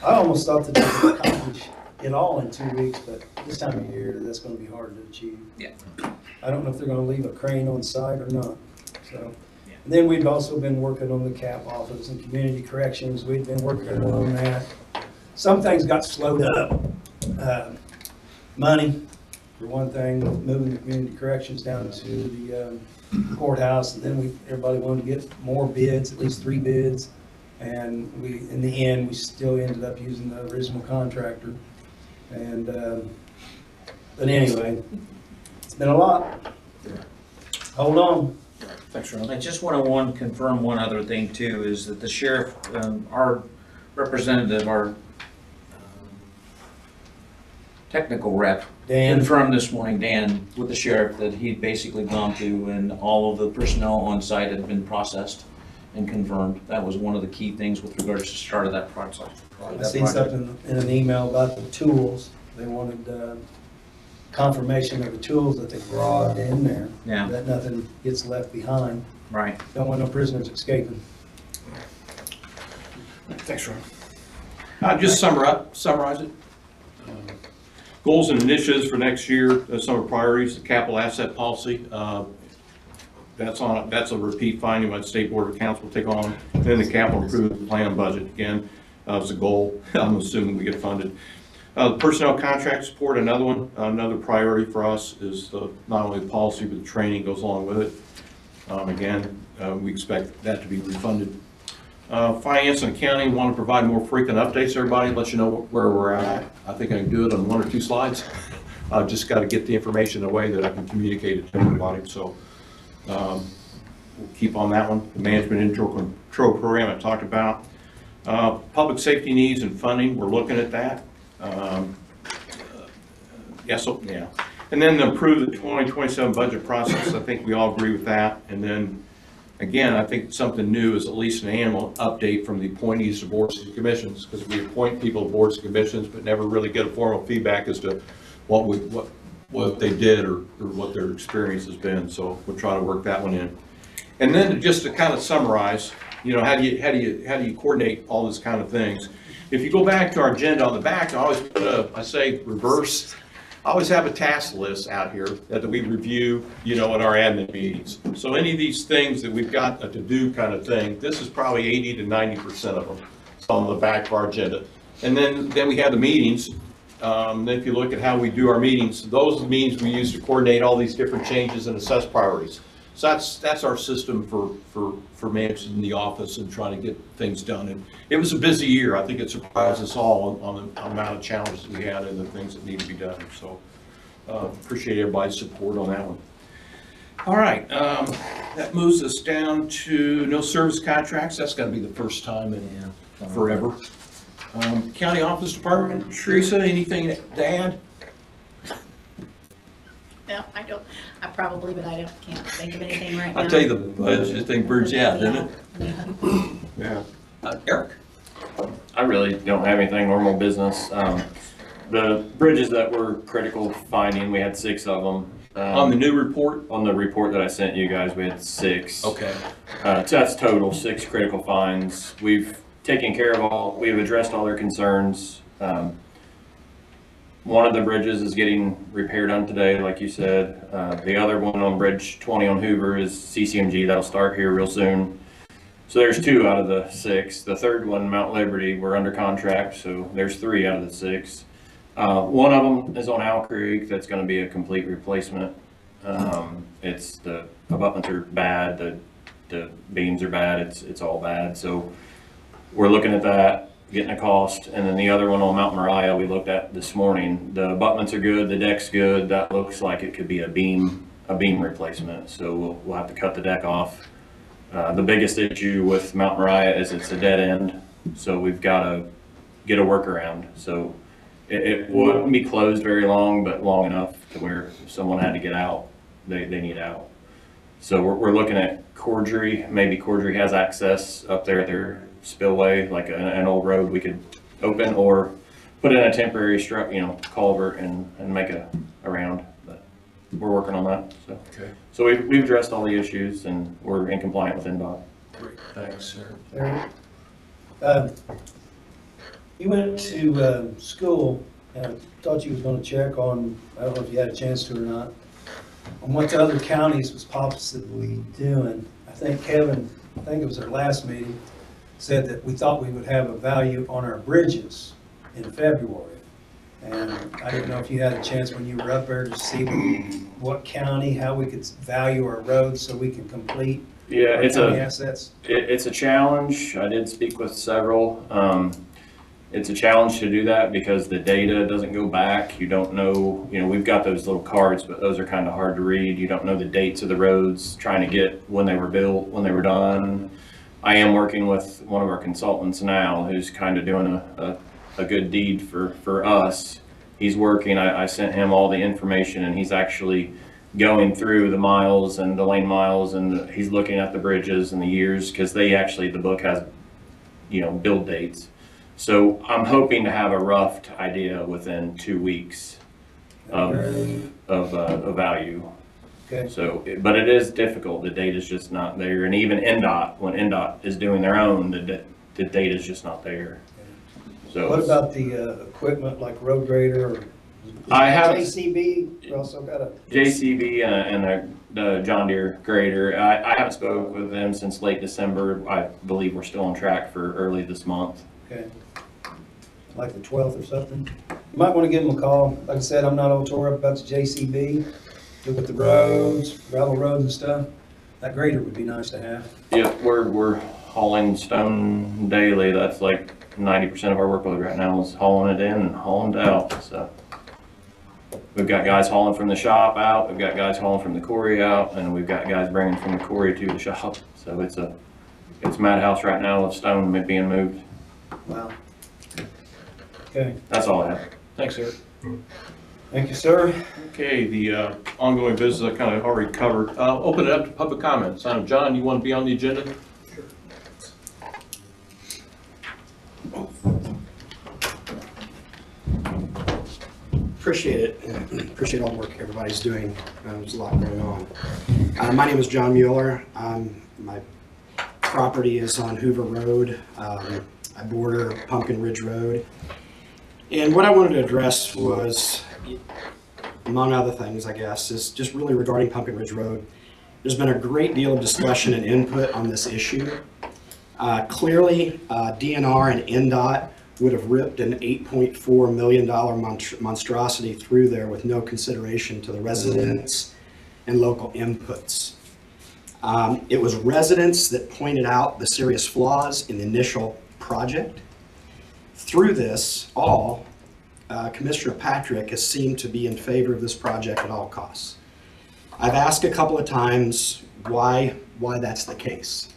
I almost thought that they could accomplish it all in 2 weeks, but this time of year, that's going to be hard to achieve. Yeah. I don't know if they're going to leave a crane on site or not, so. And then we've also been working on the CAP office and community corrections. We've been working on that. Some things got slowed up. Money, for one thing, moving the community corrections down to the courthouse, and then everybody wanted to get more bids, at least 3 bids. And in the end, we still ended up using the original contractor. And, but anyway, it's been a lot. Hold on. Thanks, Ron. I just want to confirm one other thing too, is that the sheriff, our representative, our technical rep, Dan. confirmed this morning, Dan, with the sheriff, that he'd basically gone to and all of the personnel on site had been processed and confirmed. That was one of the key things with regards to the start of that project. I seen something in an email about the tools. They wanted confirmation of the tools that they brought in there. Yeah. That nothing gets left behind. Right. Don't want no prisoners escaping. Thanks, Ron. Just summarize it. Goals and initiatives for next year, some of the priorities, the capital asset policy. That's a repeat finding by the State Board of Accounts will take on. Then the capital improvement plan budget, again, is a goal. I'm assuming we get funded. Personnel contract support, another one, another priority for us is not only the policy, but the training goes along with it. Again, we expect that to be refunded. Finance and accounting, want to provide more frequent updates, everybody, let you know where we're at. I think I can do it on 1 or 2 slides. I've just got to get the information in a way that I can communicate it to everybody. So keep on that one. The management intro control program I talked about. Public safety needs and funding, we're looking at that. Yeah. And then improve the 2027 budget process, I think we all agree with that. And then, again, I think something new is at least an annual update from the appointees to boards and commissions, because we appoint people to boards and commissions, but never really get a formal feedback as to what they did or what their experience has been. So we'll try to work that one in. And then just to kind of summarize, how do you coordinate all these kind of things? If you go back to our agenda on the back, I always put I say reverse. I always have a task list out here that we review, at our admin meetings. So any of these things that we've got a to-do kind of thing, this is probably 80 to 90% of them. It's on the back of our agenda. And then we have the meetings. Then if you look at how we do our meetings, those are the meetings we use to coordinate all these different changes and assess priorities. So that's our system for managing the office and trying to get things done. And it was a busy year. I think it surprised us all on the amount of challenges we had and the things that need to be done. So appreciate everybody's support on that one. All right, that moves us down to no service contracts. That's got to be the first time in forever. County Office Department, Teresa, anything to add? No, I don't, but can't think of anything right now. I'll tell you the budget thing burns you out, doesn't it? Yeah. Yeah. Eric? I really don't have anything, normal business. The bridges that were critical finding, we had 6 of them. On the new report? On the report that I sent you guys, we had 6. Okay. So that's total, 6 critical finds. We've taken care of we've addressed all their concerns. One of the bridges is getting repaired on today, like you said. The other one on Bridge 20 on Hoover is CCMG. That'll start here real soon. So there's 2 out of the 6. The third one, Mount Liberty, we're under contract, so there's 3 out of the 6. One of them is on Owl Creek. That's going to be a complete replacement. It's the abutments are bad. The beams are bad. It's all bad. So we're looking at that, getting a cost. And then the other one on Mount Moriah we looked at this morning. The abutments are good. The deck's good. That looks like it could be a beam replacement. So we'll have to cut the deck off. The biggest issue with Mount Moriah is it's a dead end. So we've got to get a workaround. So it wouldn't be closed very long, but long enough to where if someone had to get out, they need out. So we're looking at Cordery. Maybe Cordery has access up there at their spillway, like an old road we could open, or put in a temporary culvert and make a round. But we're working on that. So Okay. So we've addressed all the issues and we're in compliance with NDOT. Great. Thanks, sir. Eric, you went to school, and I thought you was gonna check on, I don't know if you had a chance to or not, on what the other counties was possibly doing. I think Kevin, it was our last meeting, said that we thought we would have a value on our bridges in February. And I didn't know if you had a chance when you were up there to see what county, how we could value our roads so we can complete Yeah, our county assets. it's a challenge. I did speak with several. It's a challenge to do that because the data doesn't go back. You don't know, we've got those little cards, but those are kind of hard to read. You don't know the dates of the roads, trying to get when they were built, when they were done. I am working with one of our consultants now who's kind of doing a good deed for us. He's working, I sent him all the information and he's actually going through the miles and the lane miles and he's looking at the bridges and the years because the book has, build dates. So I'm hoping to have a rough idea within 2 weeks of value. Okay. So, but it is difficult. The data's just not there. And even NDOT, when NDOT is doing their own, the data's just not there. So What about the equipment like road grader or I have JCB? We also got a JCB and the John Deere grader. I haven't spoken with them since late December. I believe we're still on track for early this month. Okay. Like the 12th or something. You might want to give them a call. Like I said, I'm not all tore up about the JCB. Look at the roads, gravel roads and stuff. That grader would be nice to have. Yep, we're hauling stone daily. That's like 90% of our workload right now is hauling it in and hauling it out. So We've got guys hauling from the shop out, we've got guys hauling from the quarry out, and we've got guys bringing from the quarry to the shop. So it's a madhouse right now with stone being moved. Wow. Okay, That's all I have. Thanks, Eric. thank you, sir. Okay, the ongoing business I kind of already covered. Open it up to public comments. John, you want to be on the agenda? Appreciate it. Appreciate all the work everybody's doing. There's a lot going on. My name is John Mueller. My property is on Hoover Road. I border Pumpkin Ridge Road. And what I wanted to address was, among other things, I guess, is just really regarding Pumpkin Ridge Road. There's been a great deal of discussion and input on this issue. Clearly, DNR and NDOT would have ripped an $8.4 million monstrosity through there with no consideration to the residents and local inputs. It was residents that pointed out the serious flaws in the initial project. Through this all, Commissioner Patrick has seemed to be in favor of this project at all costs. I've asked a couple of times why that's the case.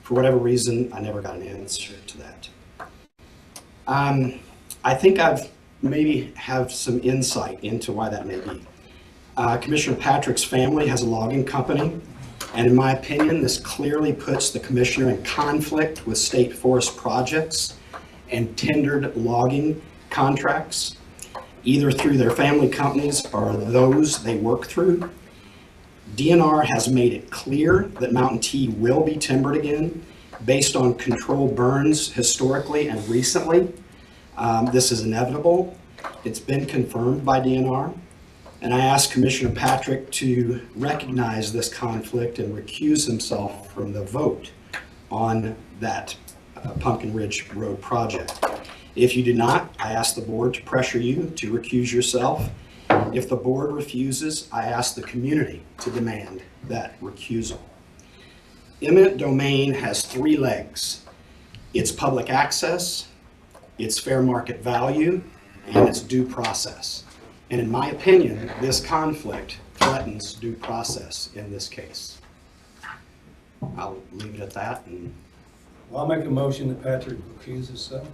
For whatever reason, I never got an answer to that. I think I've maybe have some insight into why that may be. Commissioner Patrick's family has a logging company, and in my opinion, this clearly puts the commissioner in conflict with state forest projects and tendered logging contracts, either through their family companies or those they work through. DNR has made it clear that Mountain T will be timbered again based on controlled burns historically and recently. This is inevitable. It's been confirmed by DNR. And I asked Commissioner Patrick to recognize this conflict and recuse himself from the vote on that Pumpkin Ridge Road project. If you do not, I ask the board to pressure you to recuse yourself. If the board refuses, I ask the community to demand that recusal. Eminent domain has three legs. It's public access, it's fair market value, and it's due process. And in my opinion, this conflict threatens due process in this case. I'll leave it at that. And I'll make a motion that Patrick recuse himself.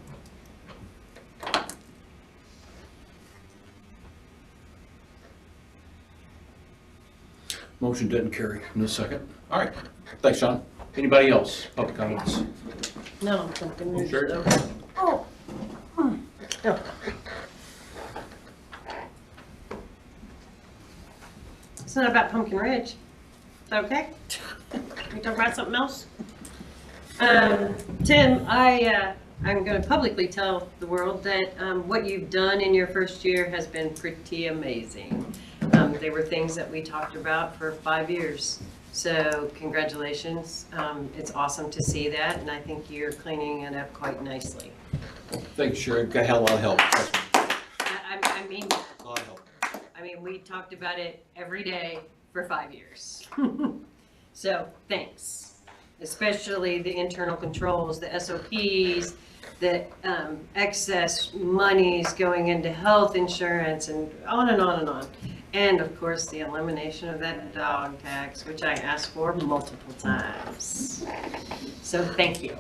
Motion didn't carry. No second. All right. Thanks, John. Anybody else? Public comments? No, I'm thinking there's Sure. no- Oh. No. It's not about Pumpkin Ridge. Is that okay? We talk about something else? Tim, I'm going to publicly tell the world that what you've done in your first year has been pretty amazing. They were things that we talked about for 5 years. So congratulations. It's awesome to see that, and I think you're cleaning it up quite nicely. Thanks, Sherry. Got a lot of help. Trust me. I mean that. A lot of help. I mean, we talked about it every day for 5 years. So, thanks. Especially the internal controls, the SOPs, the excess monies going into health insurance, and on and on and on. And of course, the elimination of that dog tax, which I asked for multiple times. So, thank you.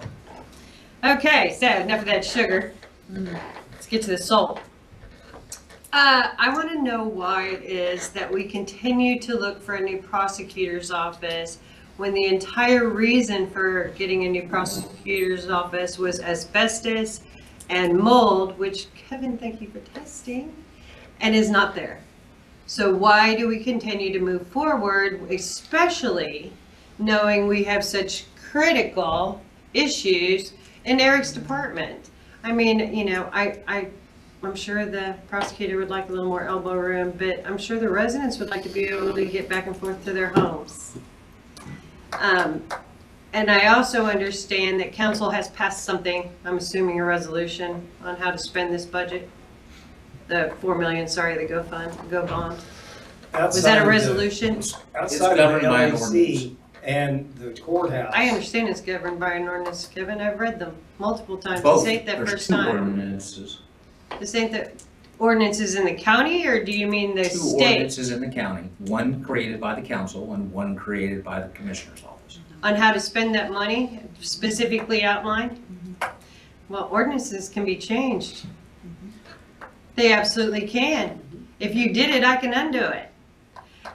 Okay, so enough of that sugar. Let's get to the salt. I want to know why it is that we continue to look for a new prosecutor's office when the entire reason for getting a new prosecutor's office was asbestos and mold, which Kevin, thank you for testing, and is not there. So why do we continue to move forward, especially knowing we have such critical issues in Eric's department? I mean, you know, I'm sure the prosecutor would like a little more elbow room, but I'm sure the residents would like to be able to get back and forth to their homes. And I also understand that council has passed something, I'm assuming a resolution, on how to spend this budget. The 4 million, sorry, the go bond. Was that a resolution? Outside of governed the by an LAC and the courthouse. I understand it's governed by an ordinance, Kevin. I've read them multiple times. Both. This ain't that There's first two time. ordinances. This ain't that, ordinances in the county, or do you mean the Two state? ordinances in the county, one created by the council and one created by the commissioner's office. On how to spend that money, specifically outlined? Well, ordinances can be changed. They absolutely can. If you did it, I can undo it.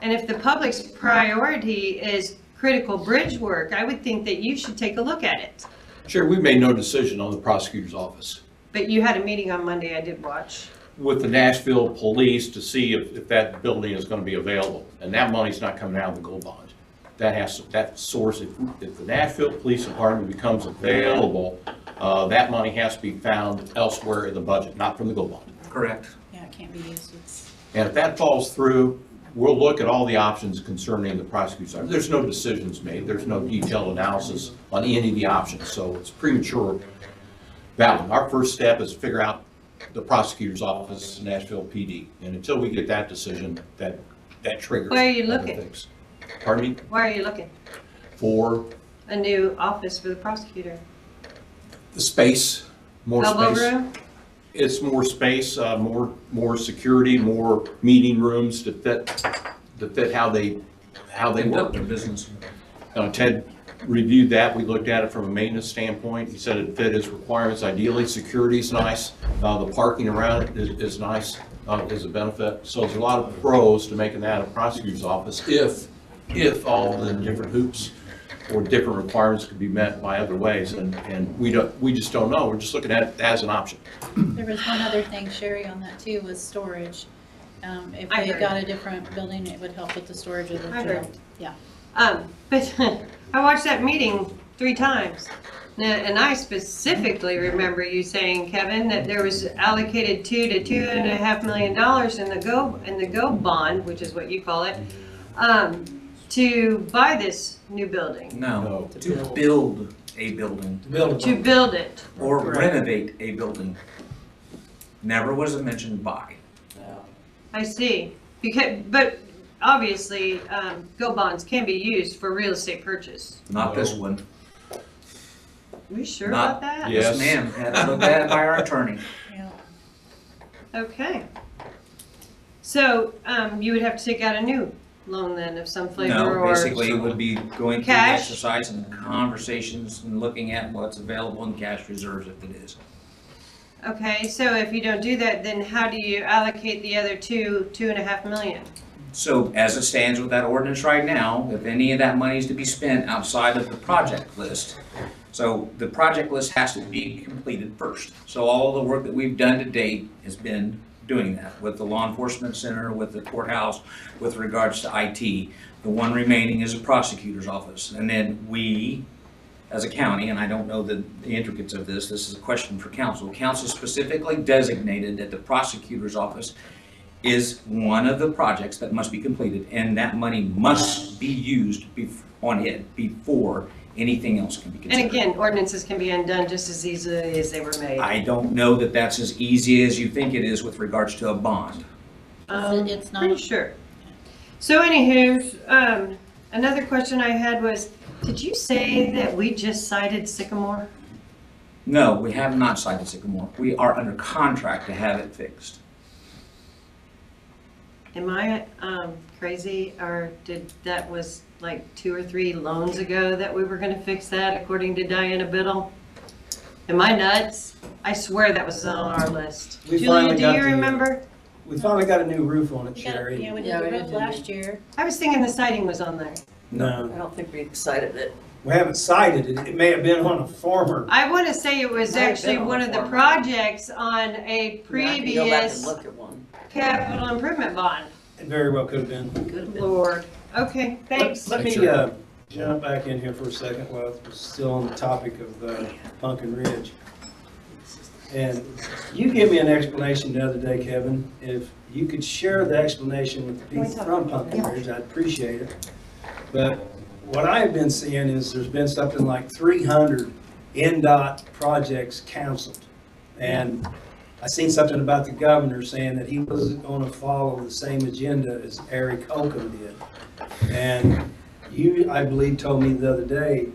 And if the public's priority is critical bridge work, I would think that you should take a look at it. Sure, we made no decision on the prosecutor's office But you had a meeting on Monday, I did watch. with the Nashville police to see if that building is gonna be available. And that money's not coming out of the gold bond. That source, if the Nashville Police Department becomes available, that money has to be found elsewhere in the budget, not from the gold bond. Correct. Yeah, it can't be used, it's, And if that falls through, we'll look at all the options concerning the prosecutor's office. There's no decisions made, there's no detailed analysis on any of the options, so it's premature. That one, our first step is to figure out the prosecutor's office, Nashville PD. And until we get that decision, that triggers. Where are you other looking? things. Pardon me? Why are you looking? For A new office for the prosecutor? the space, more Elbow space. room? It's more space, more security, more meeting rooms to fit how they Conduct work. their business. Ted reviewed that, we looked at it from a maintenance standpoint, he said it fit his requirements ideally, security's nice, the parking around it is nice, is a benefit. So there's a lot of pros to making that a prosecutor's office if all the different hoops or different requirements could be met by other ways, and we just don't know, we're just looking at it as an option. there was one other thing, Sherry, on that too, was storage. If I they heard. got a different building, it would help with the storage of the I heard. jail. Yeah. But I watched that meeting 3 times. And I specifically remember you saying, Kevin, that there was allocated $2 to $2.5 million in the GO bond, which is what you call it, to buy this new building, No, to build a building to build it. or renovate a building. Never was it mentioned buy. I see. But obviously, GO bonds can be used for real estate purchase. Not this one. Are you sure Not- about that? Yeah. Yes, ma'am. Had it looked at by our attorney. Yeah. Okay. So, you would have to take out a new loan then of some flavor No, or? basically it would be going through the Cash? exercise and conversations and looking at what's available in cash reserves if it is. Okay, so if you don't do that, then how do you allocate the other 2.5 million? So as it stands with that ordinance right now, if any of that money is to be spent outside of the project list, so the project list has to be completed first. So all the work that we've done to date has been doing that with the law enforcement center, with the courthouse, with regards to IT. The one remaining is the prosecutor's office. And then we, as a county, and I don't know the intricacies of this is a question for council. Council specifically designated that the prosecutor's office is one of the projects that must be completed, and that money must be used on it before anything else can be considered. And again, ordinances can be undone just as easily as they were made. I don't know that that's as easy as you think it is with regards to a bond. It's not- Pretty sure. So anywho, another question I had was, did you say that we just cited Sycamore? No, we have not cited Sycamore. We are under contract to have it fixed. Am I crazy, or that was like 2 or 3 loans ago that we were gonna fix that according to Diana Biddle? Am I nuts? I swear that was on our list. We Julia, finally do got you the- remember? We finally got a new roof on it, We got it- Sherry. Yeah, we Yeah, did we the roof did. last year. I was thinking the siding was on there. No, I don't think we decided it. we haven't cited it. It may have been on a former. I wanna say it was Might have actually been on one the of the former. projects on a I mean, I can go back and previous look at one. capital improvement bond. It very well could have been. Could have been. Lord. Okay, thanks. Let me Sure. jump back in here for a second while we're still on the topic of Pumpkin Ridge. And you gave me an explanation the other day, Kevin. If you could share the explanation with the people from Pumpkin Ridge, I'd appreciate it. But what I've been seeing is there's been something like 300 NDOT projects canceled. And I seen something about the governor saying that he wasn't going to follow the same agenda as Eric Holcomb did. And you, I believe, told me the other day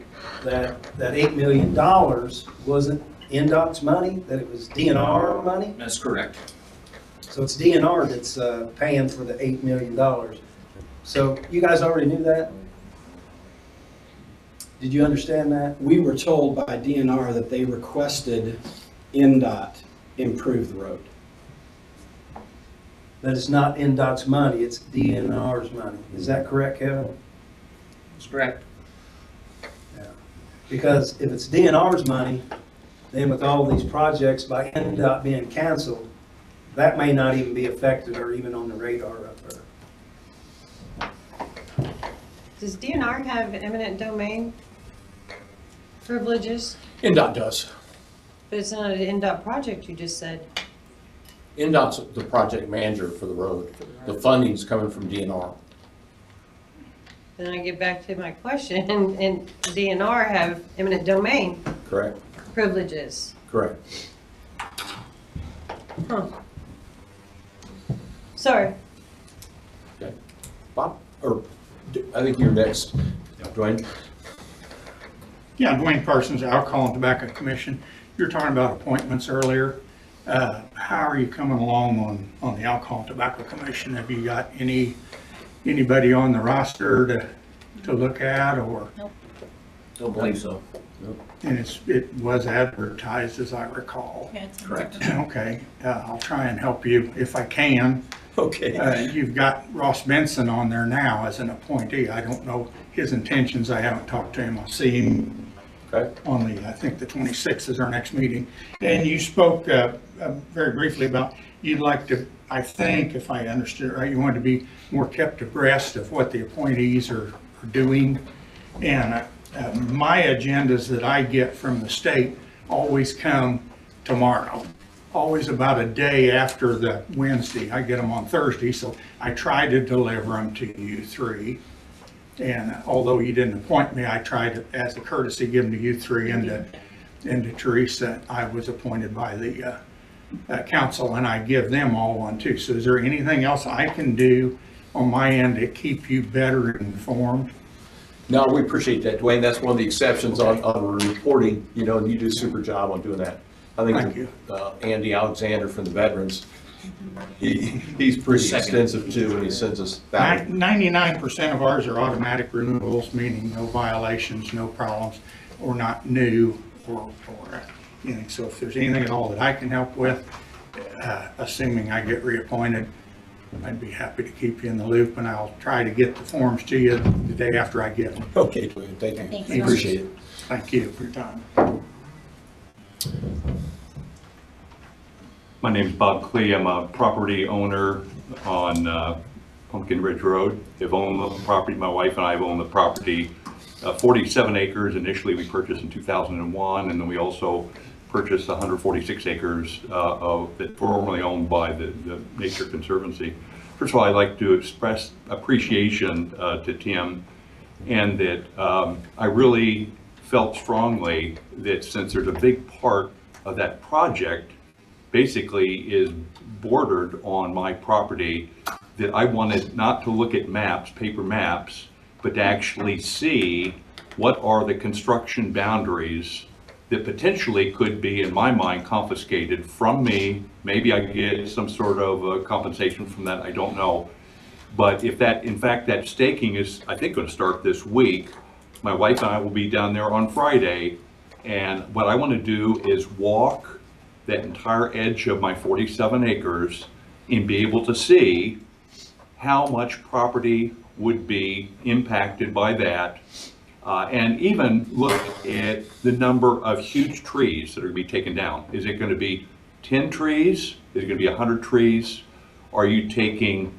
that $8 million wasn't NDOT's money, that it was DNR money. That's correct. So it's DNR that's paying for the $8 million. So you guys already knew that? Did you understand that? We were told by DNR that they requested NDOT improve the road. That it's not NDOT's money, it's DNR's money. Is that correct, Kevin? That's correct. Yeah. Because if it's DNR's money, then with all these projects by NDOT being canceled, that may not even be affected or even on the radar up there. Does DNR have eminent domain privileges? NDOT does. But it's not an NDOT project, you just said. NDOT's the project manager for the road. The funding's coming from DNR. Then I get back to my question, and DNR have eminent domain Correct? privileges. Correct. Huh. Sorry. Okay. Bob, or I think you're next. Dwayne? Yeah, Dwayne Parsons, Alcohol and Tobacco Commission. You were talking about appointments earlier. How are you coming along on the Alcohol and Tobacco Commission? Have you got anybody on the roster to look at, or? Don't believe so. And it was advertised, as I recall. Yeah, it's- Correct. Okay, I'll try and help you if I can. Okay. You've got Ross Benson on there now as an appointee. I don't know his intentions. I haven't talked to him. I'll see him Okay. on I think the 26th is our next meeting. And you spoke very briefly about you'd like to, I think, if I understood right, you want to be more kept abreast of what the appointees are doing. And my agendas that I get from the state always come tomorrow, always about a day after the Wednesday. I get them on Thursday, so I try to deliver them to you three. And although you didn't appoint me, I tried to, as a courtesy, give them to you three and to Teresa. I was appointed by the council, and I give them all one too. So is there anything else I can do on my end to keep you better informed? No, we appreciate that, Dwayne. That's one of the exceptions on reporting, you know, and you do a super job on doing that. I Thank think you. Andy Alexander from the Veterans, he's pretty extensive too, and he sends us back. 99% of ours are automatic renewals, meaning no violations, no problems, or not new, or anything. So if there's anything at all that I can help with, assuming I get reappointed, I'd be happy to keep you in the loop, and I'll try to get the forms to you the day after I get them. Okay, Dwayne, thank you. Thanks. Appreciate it. Thank you for your time. My name's Bob Klee. I'm a property owner on Pumpkin Ridge Road. I've owned the property, my wife and I have owned the property, 47 acres. Initially, we purchased in 2001, and then we also purchased 146 acres that formerly owned by the Nature Conservancy. First of all, I'd like to express appreciation to Tim, and that I really felt strongly that since there's a big part of that project basically is bordered on my property, that I wanted not to look at maps, paper maps, but to actually see what are the construction boundaries that potentially could be, in my mind, confiscated from me. Maybe I get some sort of compensation from that, I don't know. But if that, in fact, that staking is, I think, going to start this week, my wife and I will be down there on Friday, and what I want to do is walk that entire edge of my 47 acres and be able to see how much property would be impacted by that, and even look at the number of huge trees that are going to be taken down. Is it going to be 10 trees? Is it going to be 100 trees? Are you taking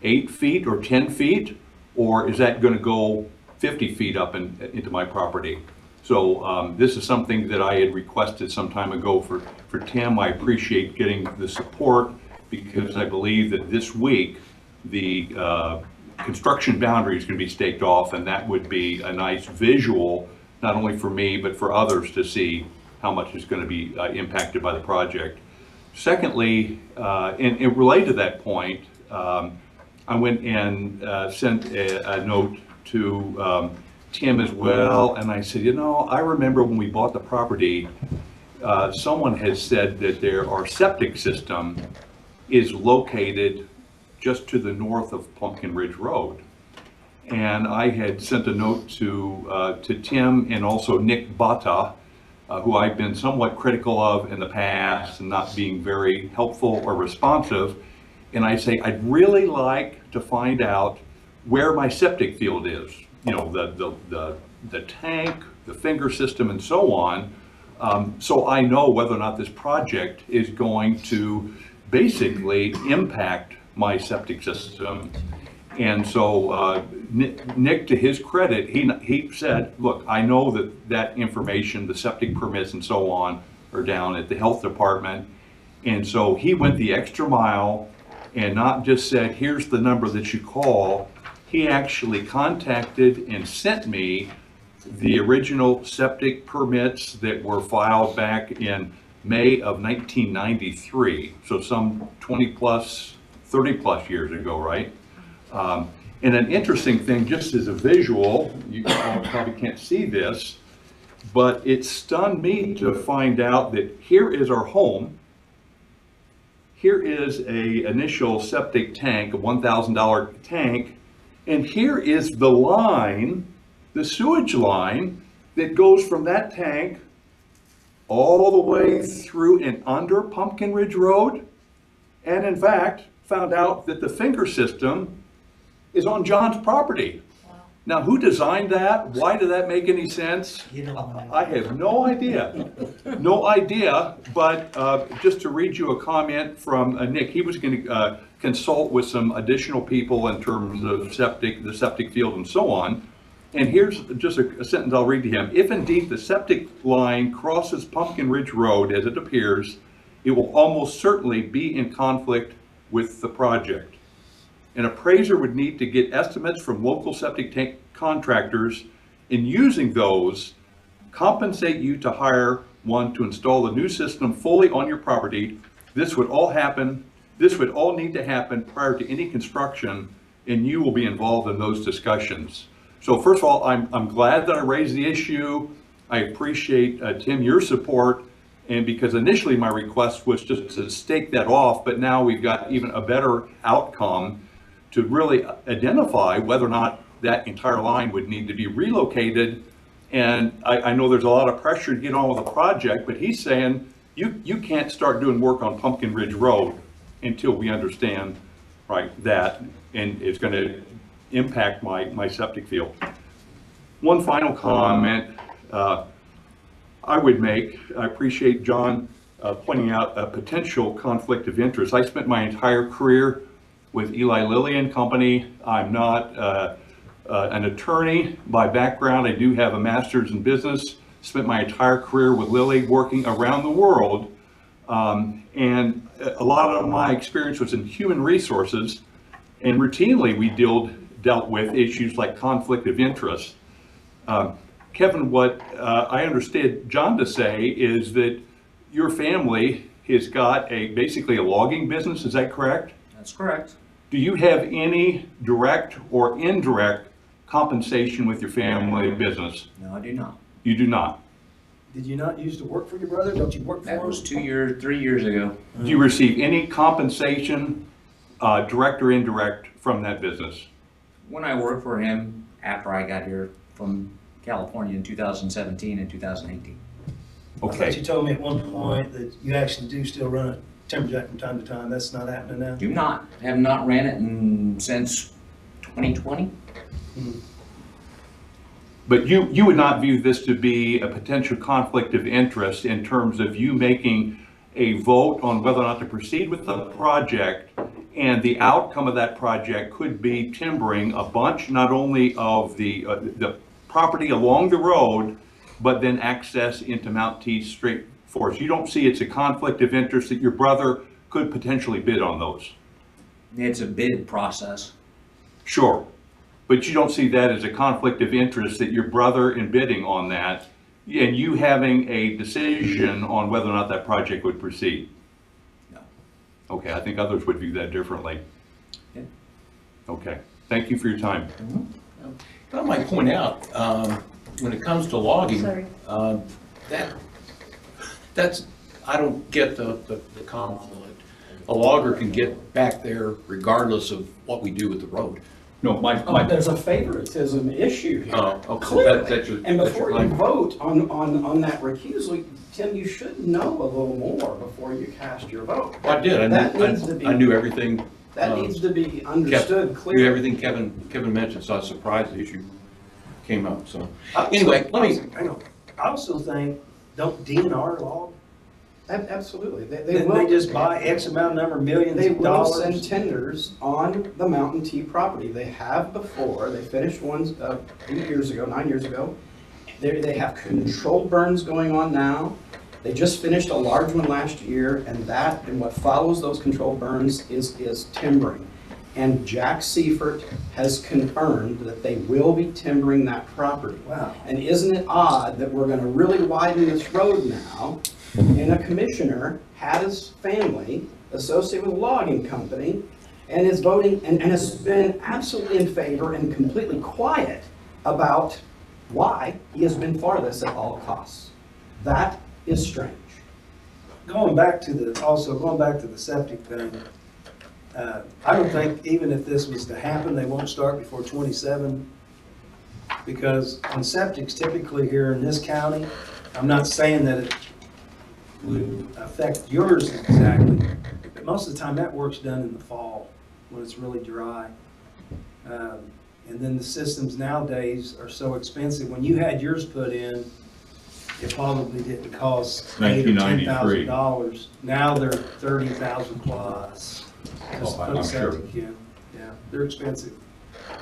8 feet or 10 feet? Or is that going to go 50 feet up into my property? So this is something that I had requested some time ago for Tim. I appreciate getting the support, because I believe that this week the construction boundary is going to be staked off, and that would be a nice visual, not only for me, but for others to see how much is going to be impacted by the project. Secondly, and related to that point, I went and sent a note to Tim as well, and I said, you know, I remember when we bought the property, someone has said that there are septic system is located just to the north of Pumpkin Ridge Road. And I had sent a note to Tim and also Nick Bata, who I've been somewhat critical of in the past and not being very helpful or responsive. And I say, I'd really like to find out where my septic field is. You know, the tank, the finger system, and so on. So I know whether or not this project is going to basically impact my septic system. And so Nick, to his credit, he said, look, I know that information, the septic permits and so on, are down at the health department. And so he went the extra mile and not just said, here's the number that you call. He actually contacted and sent me the original septic permits that were filed back in May of 1993. So some 20 plus, 30 plus years ago, right? And an interesting thing, just as a visual, you probably can't see this, but it stunned me to find out that here is our home. Here is a initial septic tank, a $1,000 tank, and here is the line, the sewage line that goes from that tank all the way through and under Pumpkin Ridge Road. And in fact, found out that the finger system is on John's property. Wow. Now, who designed that? Why did that make any sense? I have no idea. No idea, but just to read you a comment from Nick, he was going to consult with some additional people in terms of the septic field and so on. And here's just a sentence I'll read to him. If indeed the septic line crosses Pumpkin Ridge Road as it appears, it will almost certainly be in conflict with the project. An appraiser would need to get estimates from local septic tank contractors, and using those, compensate you to hire one to install the new system fully on your property. This would all need to happen prior to any construction, and you will be involved in those discussions. So first of all, I'm glad that I raised the issue. I appreciate, Tim, your support, and because initially my request was just to stake that off, but now we've got even a better outcome to really identify whether or not that entire line would need to be relocated. And I know there's a lot of pressure to get on with the project, but he's saying you can't start doing work on Pumpkin Ridge Road until we understand, right, that, and it's going to impact my septic field. One final comment I would make, I appreciate John pointing out a potential conflict of interest. I spent my entire career with Eli Lilly and Company. I'm not an attorney by background. I do have a master's in business. Spent my entire career with Lilly working around the world. And a lot of my experience was in human resources, and routinely we dealt with issues like conflict of interest. Kevin, what I understood John to say is that your family has got basically a logging business, is that correct? That's correct. Do you have any direct or indirect compensation with your family business? No, I do not. You do not? Did you not used to work for your brother? Don't you work for him? That was 3 years ago. Do you receive any compensation, direct or indirect, from that business? When I worked for him after I got here from California in 2017 and 2018. I thought you told me at one point that you actually do still run a timberjack from time to time. That's not happening now? Do not. Have not ran it since 2020. But you would not view this to be a potential conflict of interest in terms of you making a vote on whether or not to proceed with the project, and the outcome of that project could be timbering a bunch, not only of the property along the road, but then access into Mount Tees Straight Forest. You don't see it's a conflict of interest that your brother could potentially bid on those? It's a bid process. Sure, but you don't see that as a conflict of interest that your brother in bidding on that, and you having a decision on whether or not that project would proceed? No. Okay, I think others would view that differently. Yeah. Okay, thank you for your time. I might point out, when it comes to logging, that's, I don't get the conflict. a logger can get back there regardless of what we do with the road. No, There's a favoritism issue here. Okay, Clearly. that's your. And that's your before you claim. vote on that recusal, Tim, you should know a little more before you cast your vote. I did, That needs to be- I knew everything. That needs to be Knew understood clearly. everything Kevin mentioned, so I was surprised the issue came up, so. Anyway, let me, Hang on. I also think, don't DNR log? Absolutely. They Didn't will. they just buy X amount number millions They of will send dollars? tenders on the Mountain Tea property. They have before. They finished ones 9 years ago. They have controlled burns going on now. They just finished a large one last year, and what follows those controlled burns is timbering. And Jack Seifert has confirmed that they will be timbering that property. Wow. And isn't it odd that we're gonna really widen this road now, and a commissioner has family associated with a logging company, and is voting, and has been absolutely in favor and completely quiet about why he has been for this at all costs. That is strange. Going back to the septic thing, I don't think even if this was to happen, they won't start before 27. Because on septics typically here in this county, I'm not saying that it would affect yours exactly, but most of the time that work's done in the fall when it's really dry. And then the systems nowadays are so expensive. When you had yours put in, it probably didn't cost $8,000 or $10,000. Now they're 30,000 plus. Just to put a I'm sure. septic in. Yeah, they're expensive.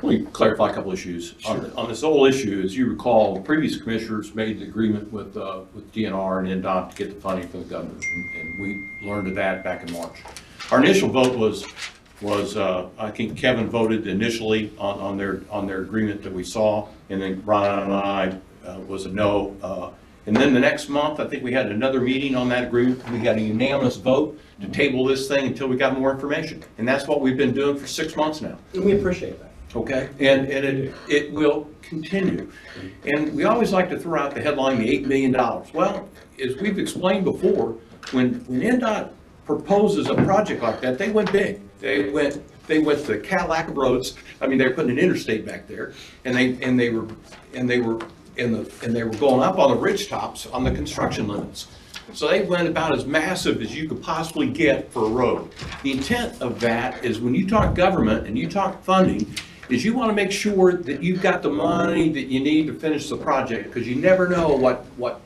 let me clarify a couple issues. On this whole issue, as you recall, the previous commissioners made the agreement with DNR and NDOT to get the funding from the governor, and we learned of that back in March. Our initial vote was I think Kevin voted initially on their agreement that we saw, and then Ron and I was a no. And then the next month, I think we had another meeting on that agreement. We got a unanimous vote to table this thing until we got more information. And that's what we've been doing for 6 months now. And we appreciate that. Okay, and it will continue. And we always like to throw out the headline, the $8 million. Well, as we've explained before, when NDOT proposes a project like that, they went big. They went to Cadillac roads. I mean, they were putting an interstate back there, and they were going up on the ridge tops on the construction limits. So they went about as massive as you could possibly get for a road. The intent of that is when you talk government and you talk funding, is you want to make sure that you've got the money that you need to finish the project, because you never know what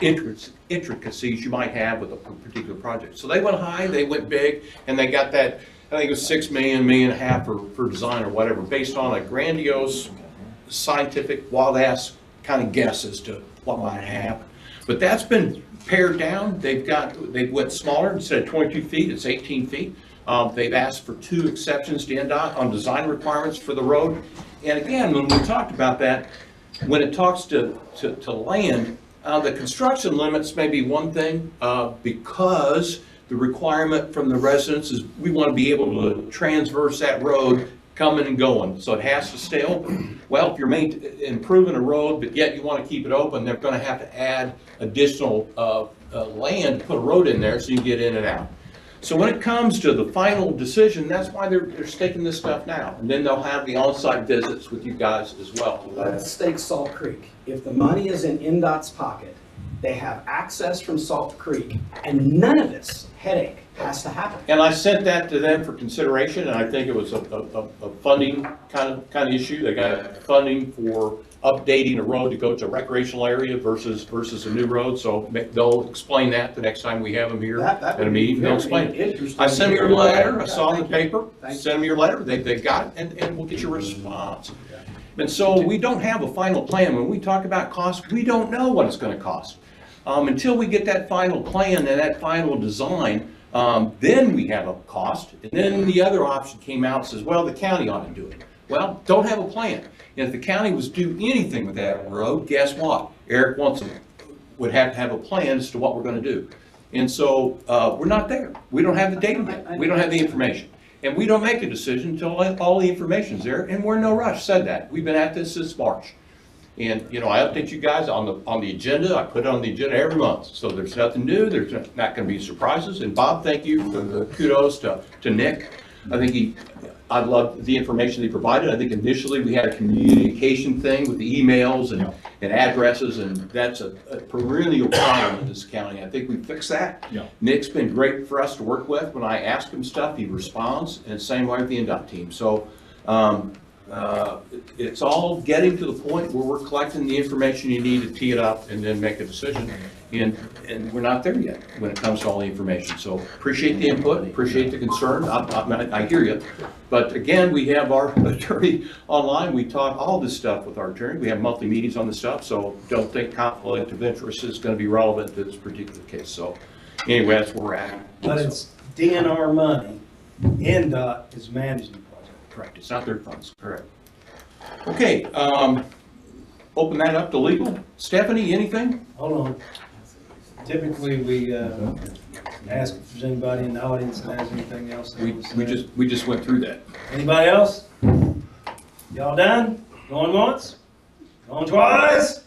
intricacies you might have with a particular project. So they went high, they went big, and they got that, I think it was $6 million, $1.5 million for design or whatever, based on a grandiose, scientific, wild-ass kind of guess as to what might happen. But that's been pared down. They went smaller. Instead of 22 feet, it's 18 feet. They've asked for 2 exceptions to NDOT on design requirements for the road. And again, when we talked about that, when it talks to land, the construction limits may be one thing, because the requirement from the residents is we want to be able to transverse that road coming and going, so it has to stay open. Well, if you're improving a road, but yet you want to keep it open, they're going to have to add additional land to put a road in there so you can get in and out. So when it comes to the final decision, that's why they're staking this stuff now. And then they'll have the on-site visits with you guys as well. Let's stake Salt Creek. If the money is in NDOT's pocket, they have access from Salt Creek, and none of this headache has to happen. And I sent that to them for consideration, and I think it was a funding kind of issue. They got funding for updating a road to go to a recreational area versus a new road. So they'll explain that the next time we have them here at a meeting. They'll explain it. I sent them your letter. I saw in the paper. Send them your letter. They got it, and we'll get your response. And so we don't have a final plan. When we talk about cost, we don't know what it's going to cost. Until we get that final plan and that final design, then we have a cost. And then the other option came out and says, well, the county ought to do it. Well, don't have a plan. And if the county was to do anything with that road, guess what? Eric would have to have a plan as to what we're going to do. And so we're not there. We don't have the data yet. We don't have the information. And we don't make a decision until all the information's there. And we're in no rush, said that. We've been at this since March. And, you know, I update you guys on the agenda. I put it on the agenda every month. So there's nothing new. There's not gonna be surprises. And Bob, thank you for the kudos to Nick. I think I loved the information he provided. I think initially we had a communication thing with the emails and addresses, and that's a perennial problem in this county. I think we fixed that. Yeah. Nick's been great for us to work with. When I ask him stuff, he responds, and same way with the NDOT team. So, it's all getting to the point where we're collecting the information you need to tee it up and then make a decision. And we're not there yet when it comes to all the information. So appreciate the input, appreciate the concern. I hear you. But again, we have our attorney online. We talk all this stuff with our attorney. We have monthly meetings on this stuff. So don't think conflict of interest is going to be relevant to this particular case. So anyway, that's where we're at. But it's DNR money. NDOT is managing the project. Correct, it's not their funds, correct. Okay, open that up to legal. Stephanie, anything? Hold on. Typically, we ask if there's anybody in the audience that has anything else. they want to say. We just went through that. Anybody else? Y'all done? Going once? Going twice?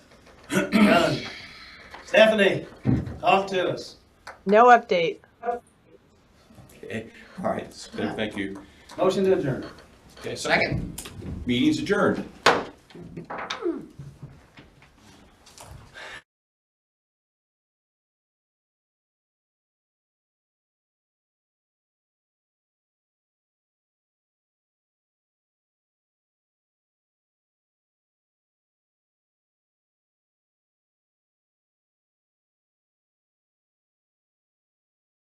Done. Stephanie, talk to us. No update. Okay, all right, thank you. Motion to adjourn. Okay, second. Meeting's adjourned.